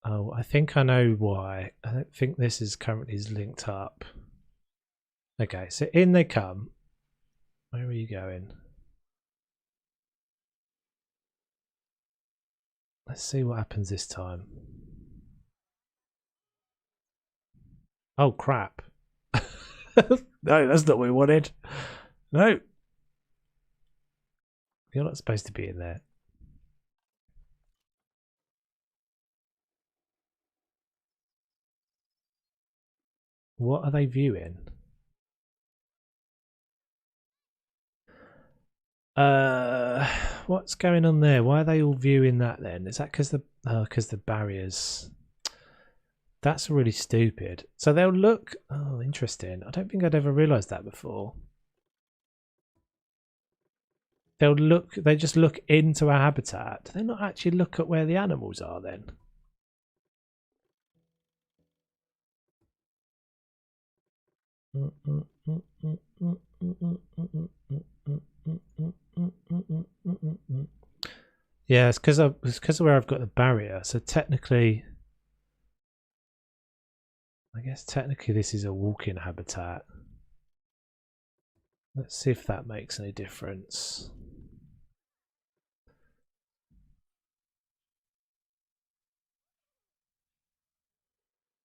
S1: Oh, I think I know why. I don't think this is currently linked up. Okay, so in they come. Where are you going? Let's see what happens this time. Oh, crap. No, that's not what we wanted. No. You're not supposed to be in there. What are they viewing? What's going on there? Why are they all viewing that then? Is that because the barriers? That's really stupid. So they'll look. Oh, interesting. I don't think I'd ever realised that before. They'll look. They just look into a habitat. Do they not actually look at where the animals are then? Yeah, it's because of where I've got the barrier. So technically, I guess technically this is a walk-in habitat. Let's see if that makes any difference.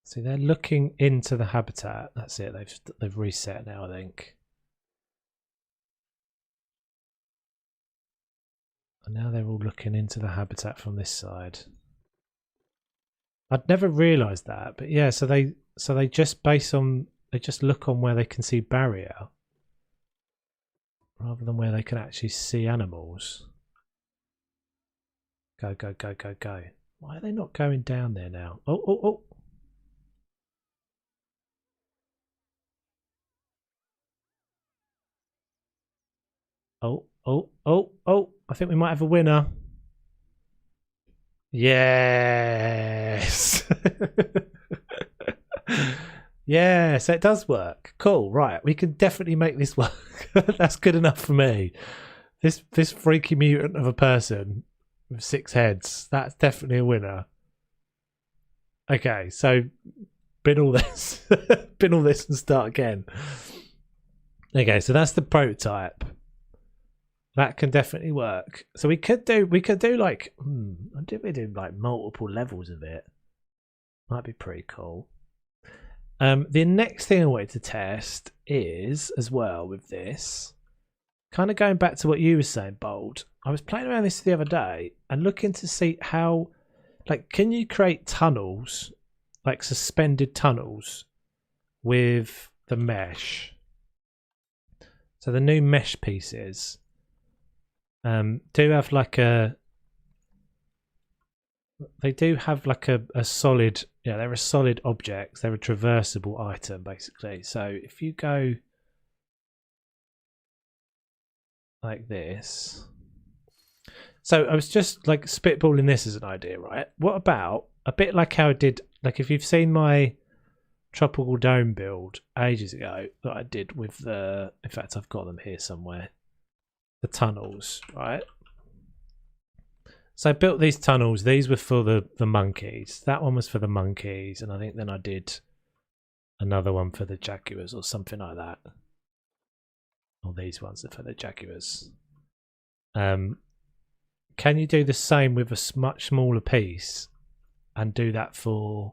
S1: See, they're looking into the habitat. That's it. They've reset now, I think. And now they're all looking into the habitat from this side. I'd never realised that, but yeah. So they just look on where they can see barrier, rather than where they can actually see animals. Go, go, go, go, go. Why are they not going down there now? Oh, oh, oh. Oh, oh, oh, oh. I think we might have a winner. Yes. Yeah, so it does work. Cool, right. We can definitely make this work. That's good enough for me. This freaky mutant of a person with 6 heads, that's definitely a winner. Okay, so bin all this. Bin all this and start again. Okay, so that's the prototype. That can definitely work. So we could do like did we do like multiple levels of it? Might be pretty cool. The next thing I wanted to test is, as well with this, kind of going back to what you were saying, Bold. I was playing around this the other day and looking to see how, like, can you create tunnels, like suspended tunnels with the mesh? So the new mesh pieces do have like a solid, yeah, they're a solid object. They're a traversable item basically. So if you go like this, so I was just like spitballing this as an idea, right? What about a bit like how I did, like if you've seen my tropical dome build ages ago that I did with the, in fact I've got them here somewhere, the tunnels, right? So I built these tunnels. These were for the monkeys. That one was for the monkeys, and I think then I did another one for the jaguars or something like that. Or these ones are for the jaguars. Can you do the same with a much smaller piece and do that for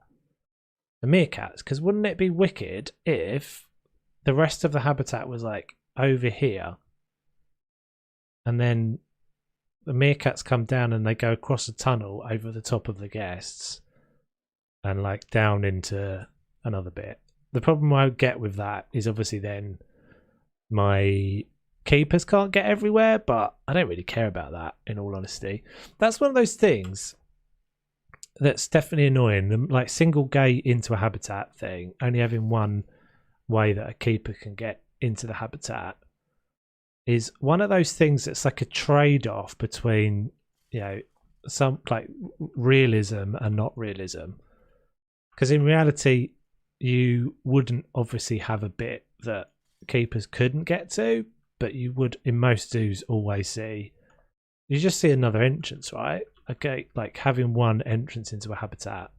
S1: the meerkats? Because wouldn't it be wicked if the rest of the habitat was like over here, and then the meerkats come down and they go across a tunnel over the top of the guests and like down into another bit. The problem I would get with that is obviously then my keepers can't get everywhere, but I don't really care about that, in all honesty. That's one of those things that's definitely annoying, like single gate into a habitat thing, only having one way that a keeper can get into the habitat, is one of those things that's like a trade-off between, you know, some like realism and not realism. Because in reality, you wouldn't obviously have a bit that keepers couldn't get to, but you would in most zoos always see. You just see another entrance, right? Okay, like having one entrance into a habitat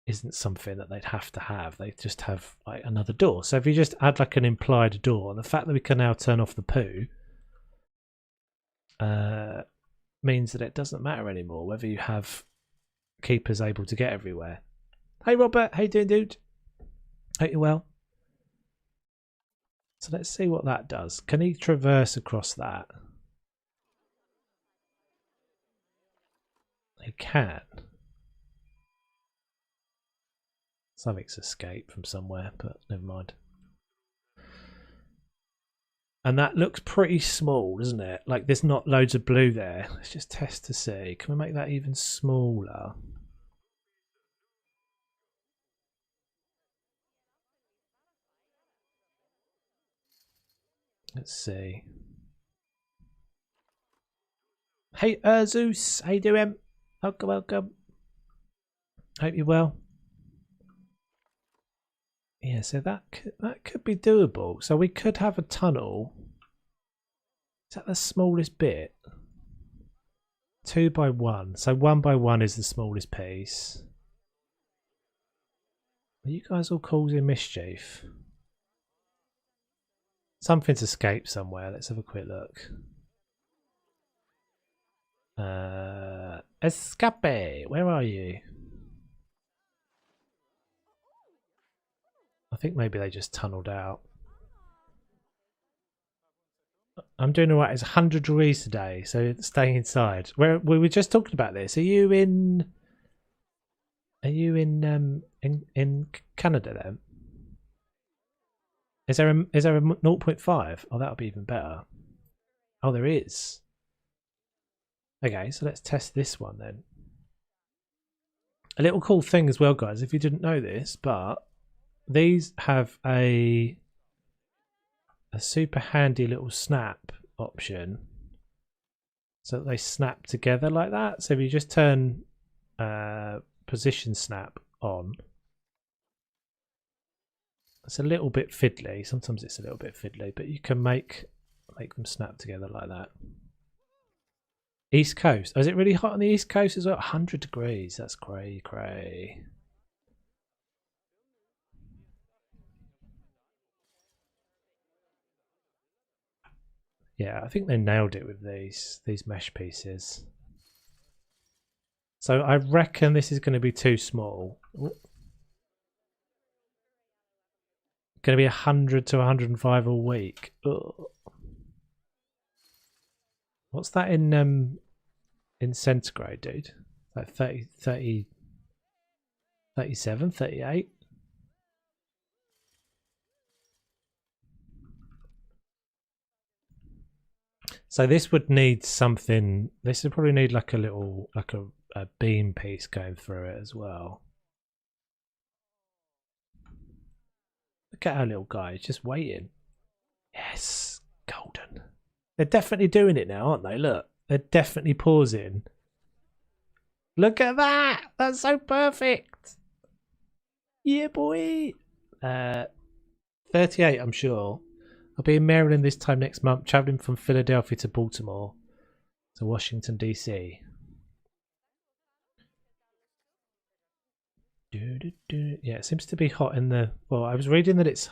S1: isn't something that they'd have to have. They just have like another door. So if you just add like an implied door, the fact that we can now turn off the poo means that it doesn't matter anymore whether you have keepers able to get everywhere. Hey Robert, how you doing, dude? Hope you're well. So let's see what that does. Can he traverse across that? He can. Something's escaped from somewhere, but never mind. And that looks pretty small, doesn't it? Like there's not loads of blue there. Let's just test to see. Can we make that even smaller? Let's see. Hey Zeus, how you doing? Welcome, welcome. Hope you're well. Yeah, so that could be doable. So we could have a tunnel. Is that the smallest bit? 2 by 1. So 1 by 1 is the smallest piece. Are you guys all causing mischief? Something's escaped somewhere. Let's have a quick look. Escape! Where are you? I think maybe they just tunneled out. I'm doing alright. It's 100 degrees today, so stay inside. We were just talking about this. Are you in Canada then? Is there a 0.5? Oh, that would be even better. Oh, there is. Okay, so let's test this one then. A little cool thing as well, guys, if you didn't know this, but these have a super handy little snap option, so that they snap together like that. So if you just turn position snap on, it's a little bit fiddly. Sometimes it's a little bit fiddly, but you can make them snap together like that. East Coast. Oh, is it really hot on the East Coast as well? 100 degrees. That's cray. Yeah, I think they nailed it with these mesh pieces. So I reckon this is going to be too small. Going to be 100 to 105 a week. Ugh. What's that in centigrade, dude? Like 30, 37, 38? So this would need something. This would probably need like a little, like a beam piece going through it as well. Look at our little guy. He's just waiting. Yes, golden. They're definitely doing it now, aren't they? Look, they're definitely pausing. Look at that. That's so perfect. Yeah, boy. 38, I'm sure. I'll be in Maryland this time next month, travelling from Philadelphia to Baltimore to Washington, D.C. Yeah, it seems to be hot in the... Well, I was reading that it's...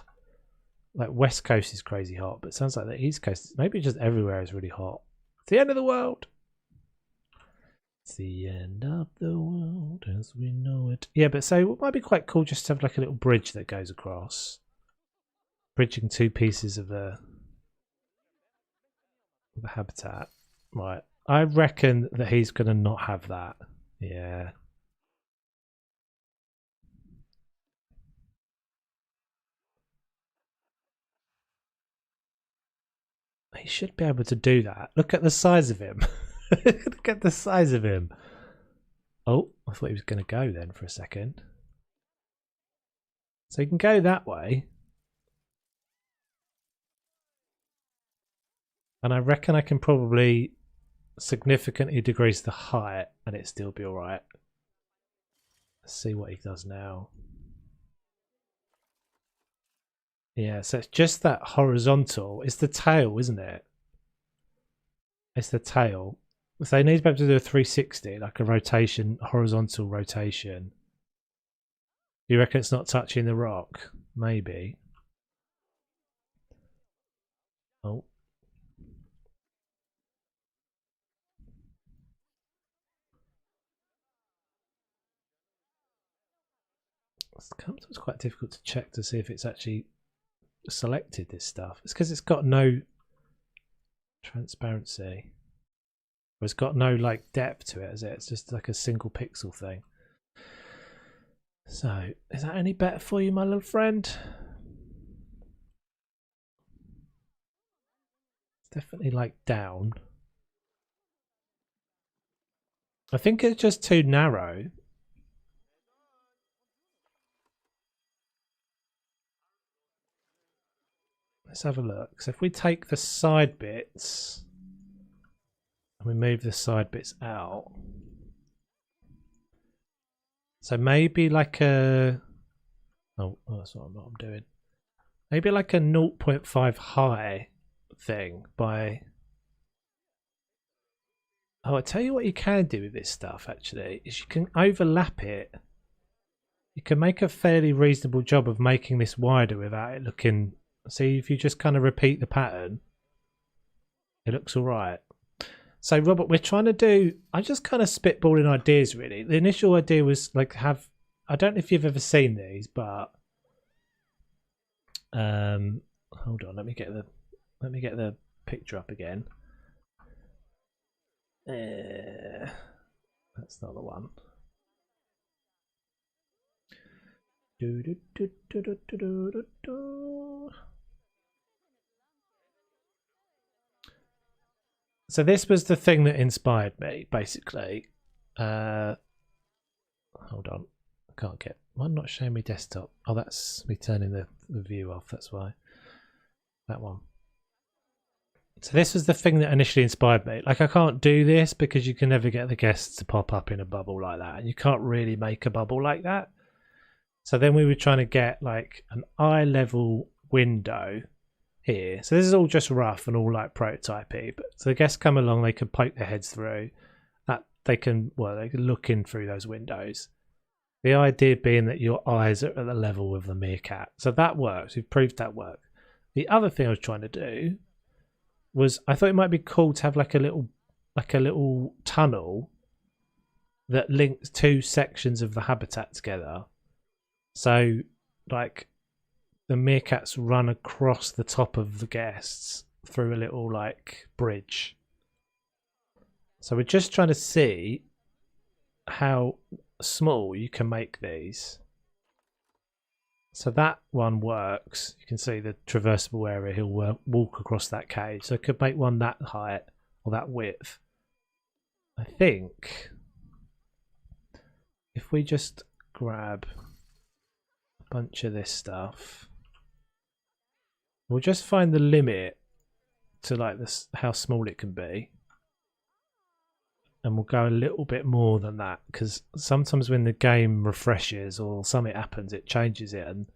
S1: Like, West Coast is crazy hot, but it sounds like the East Coast... Maybe just everywhere is really hot. It's the end of the world! It's the end of the world as we know it. Yeah, but so it might be quite cool just to have like a little bridge that goes across. Bridging 2 pieces of the habitat. Right. I reckon that he's going to not have that. Yeah. He should be able to do that. Look at the size of him. Look at the size of him. Oh, I thought he was going to go then for a second. So he can go that way. And I reckon I can probably significantly decrease the height and it still be alright. Let's see what he does now. Yeah, so it's just that horizontal. It's the tail, isn't it? It's the tail. So they need to be able to do a 360, like a rotation, horizontal rotation. You reckon it's not touching the rock? Maybe. Oh. It's quite difficult to check to see if it's actually selected this stuff. It's because it's got no transparency. It's got no like depth to it, is it? It's just like a single pixel thing. So, is that any better for you, my little friend? It's definitely like down. I think it's just too narrow. Let's have a look. So if we take the side bits and we move the side bits out. So maybe like a... Oh, that's not what I'm doing. Maybe like a 0.5 high thing by... Oh, I tell you what you can do with this stuff, actually, is you can overlap it. You can make a fairly reasonable job of making this wider without it looking... See, if you just kind of repeat the pattern, it looks all right. So, Robert, we're trying to do... I just kind of spitballing ideas, really. The initial idea was like have... I don't know if you've ever seen these, but... hold on, let me get the picture up again. That's not the one. So this was the thing that inspired me, basically. Hold on, I can't get... Why not showing me desktop? Oh, that's me turning the view off, that's why. That one. So this was the thing that initially inspired me. Like, I can't do this because you can never get the guests to pop up in a bubble like that. And you can't really make a bubble like that. So then we were trying to get like an eye level window here. So this is all just rough and all like prototypey. But so the guests come along, they can poke their heads through. That they can look in through those windows. The idea being that your eyes are at the level of the meerkat. So that works. We've proved that works. The other thing I was trying to do was I thought it might be cool to have like a little tunnel that links two sections of the habitat together. So like the meerkats run across the top of the guests through a little like bridge. So we're just trying to see how small you can make these. So that one works. You can see the traversable area. He'll walk across that cage. So I could make one that height or that width. I think if we just grab a bunch of this stuff, we'll just find the limit to like this, how small it can be. And we'll go a little bit more than that because sometimes when the game refreshes or something happens, it changes it, and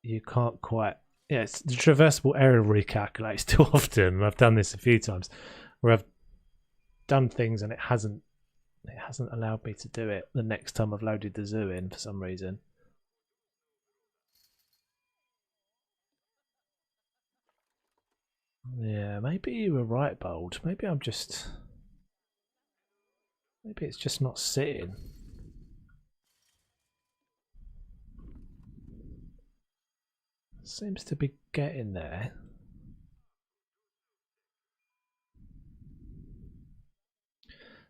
S1: you can't quite. Yeah, it's the traversable area recalculates too often. And I've done this a few times where I've done things and it hasn't allowed me to do it the next time I've loaded the zoo in for some reason. Yeah, maybe you were right, Bold. Maybe it's just not sitting. Seems to be getting there.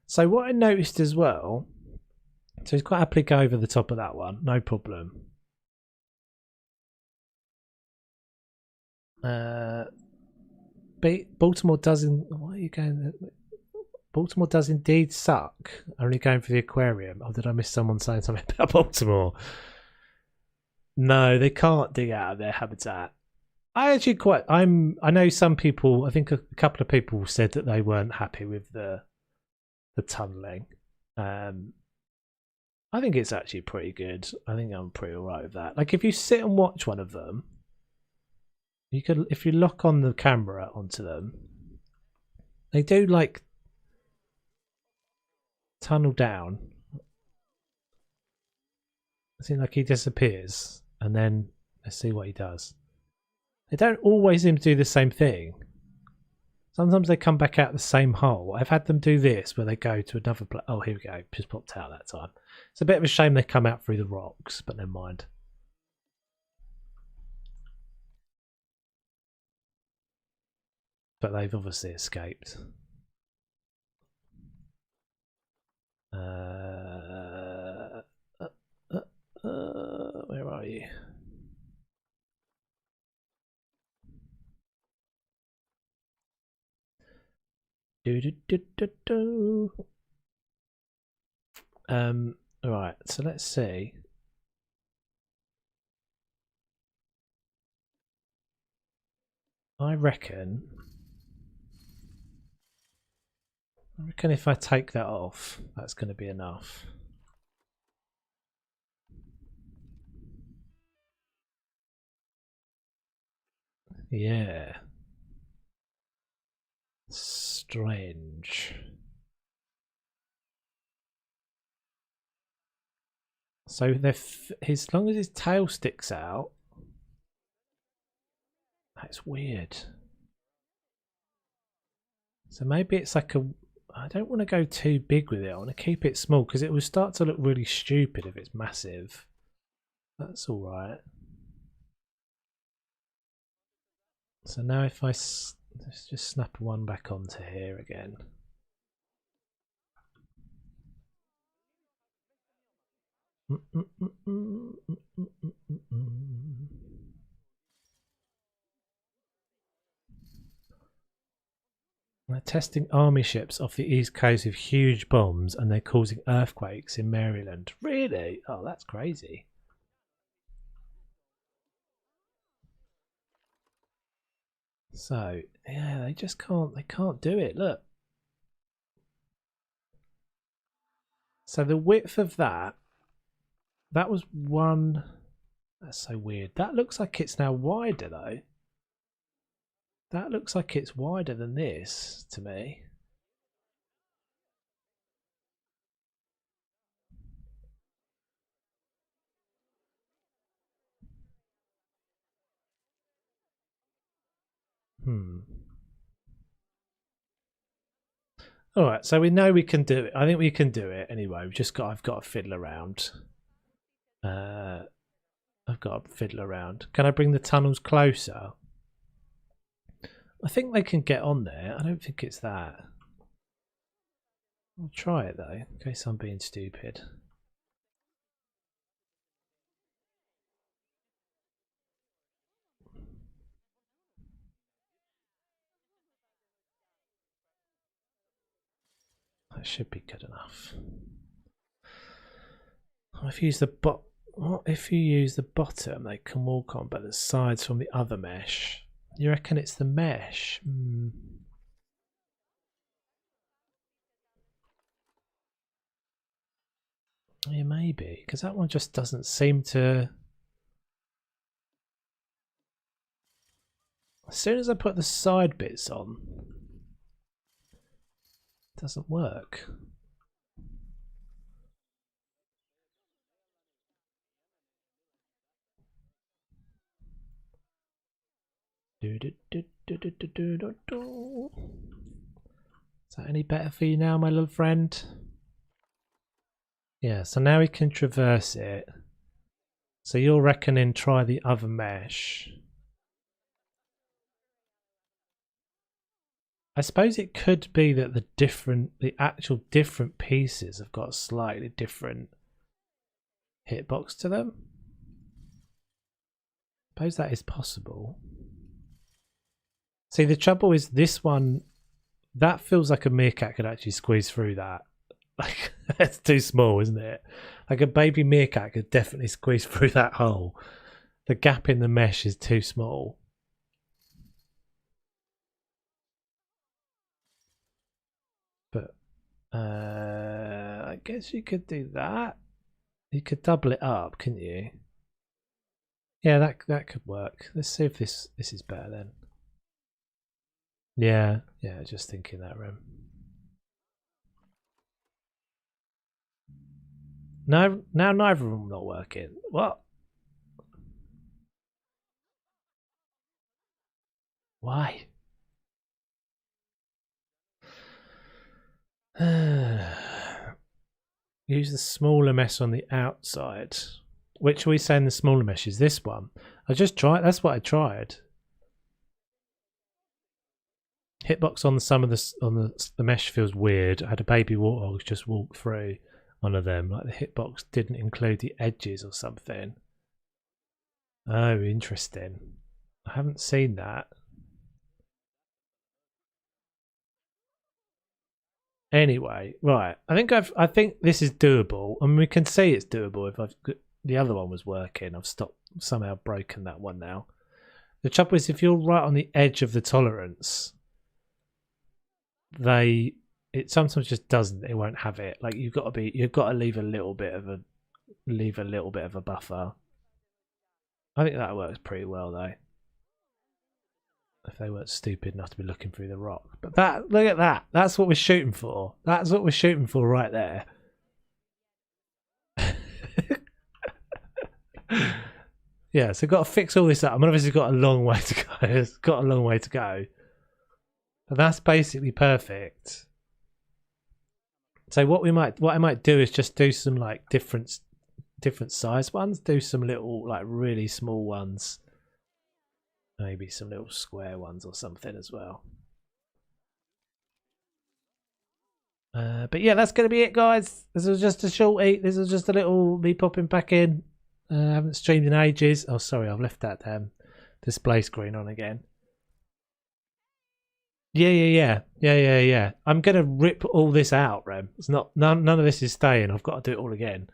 S1: So what I noticed as well, so he's quite happily go over the top of that one, no problem. Baltimore doesn't. Why are you going? Baltimore does indeed suck. Only going for the aquarium. Oh, did I miss someone saying something about Baltimore? No, they can't dig out of their habitat. I know some people. I think a couple of people said that they weren't happy with the tunneling. I think it's actually pretty good. I think I'm pretty alright with that. Like if you sit and watch one of them, you could, if you lock on the camera onto them, they do like tunnel down. It seems like he disappears, and then let's see what he does. They don't always seem to do the same thing. Sometimes they come back out the same hole. I've had them do this where they go to another place. Oh, here we go. Just popped out that time. It's a bit of a shame they come out through the rocks, but never mind. But they've obviously escaped. Where are you? Right, so let's see. I reckon if I take that off, that's going to be enough. Yeah. Strange. So as long as his tail sticks out, that's weird. So maybe it's like a. I don't want to go too big with it. I want to keep it small because it will start to look really stupid if it's massive. That's all right. So now if let's just snap one back onto here again. They're testing army ships off the east coast with huge bombs and they're causing earthquakes in Maryland. Really? Oh, that's crazy. So, yeah, they can't do it. Look. So the width of that was one. That's so weird. That looks like it's now wider though. That looks like it's wider than this to me. All right, so we know we can do it. I think we can do it anyway. I've got to fiddle around. I've got to fiddle around. Can I bring the tunnels closer? I think they can get on there. I don't think it's that. I'll try it though, in case I'm being stupid. That should be good enough. If you use the what if you use the bottom? They can walk on, but the sides from the other mesh. You reckon it's the mesh? Yeah, maybe because that one just doesn't seem to. As soon as I put the side bits on, it doesn't work. Is that any better for you now, my little friend? Yeah, so now we can traverse it. So you're reckoning try the other mesh. I suppose it could be that the actual different pieces have got a slightly different hitbox to them. I suppose that is possible. See, the trouble is this one, that feels like a meerkat could actually squeeze through that. Like, that's too small, isn't it? Like a baby meerkat could definitely squeeze through that hole. The gap in the mesh is too small. But I guess you could do that. You could double it up, couldn't you? Yeah, that could work. Let's see if this is better then. Yeah, just thinking that room. No, now neither of them not working. What? Why? Use the smaller mesh on the outside. Which are we saying the smaller mesh is? This one. I just tried. That's what I tried. Hitbox on some of the mesh feels weird. I had a baby warthog just walk through one of them. Like the hitbox didn't include the edges or something. Oh, interesting. I haven't seen that. Anyway, right. I think this is doable. I mean, we can see it's doable. If the other one was working, I've somehow broken that one now. The trouble is, if you're right on the edge of the tolerance, it sometimes just doesn't. It won't have it. Like you've got to leave a little bit of a buffer. I think that works pretty well though. If they weren't stupid enough to be looking through the rock. But look at that. That's what we're shooting for. That's what we're shooting for right there. Yeah, so got to fix all this up. I mean, obviously got a long way to go. It's got a long way to go. But that's basically perfect. So what I might do is just do some like different size ones. Do some little like really small ones. Maybe some little square ones or something as well. But yeah, that's going to be it, guys. This was just a shorty. This was just a little me popping back in. I haven't streamed in ages. Oh, sorry, I've left that display screen on again. Yeah. I'm going to rip all this out, Rem. It's not none of this is staying. I've got to do it all again.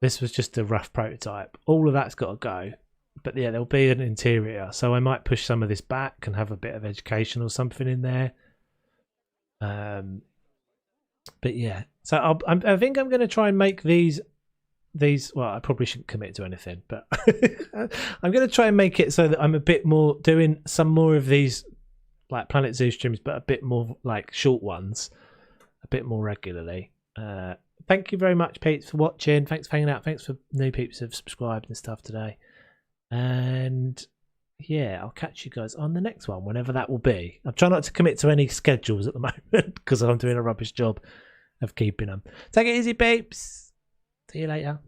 S1: This was just a rough prototype. All of that's got to go. But yeah, there'll be an interior, so I might push some of this back and have a bit of education or something in there. But yeah, so I think I'm going to try and make these. Well, I probably shouldn't commit to anything, but I'm going to try and make it so that I'm a bit more doing some more of these like Planet Zoo streams, but a bit more like short ones, a bit more regularly. Thank you very much, Pete, for watching. Thanks for hanging out. Thanks for new peeps who've subscribed and stuff today. And yeah, I'll catch you guys on the next one, whenever that will be. I'm trying not to commit to any schedules at the moment because I'm doing a rubbish job of keeping them. Take it easy, peeps. See you later.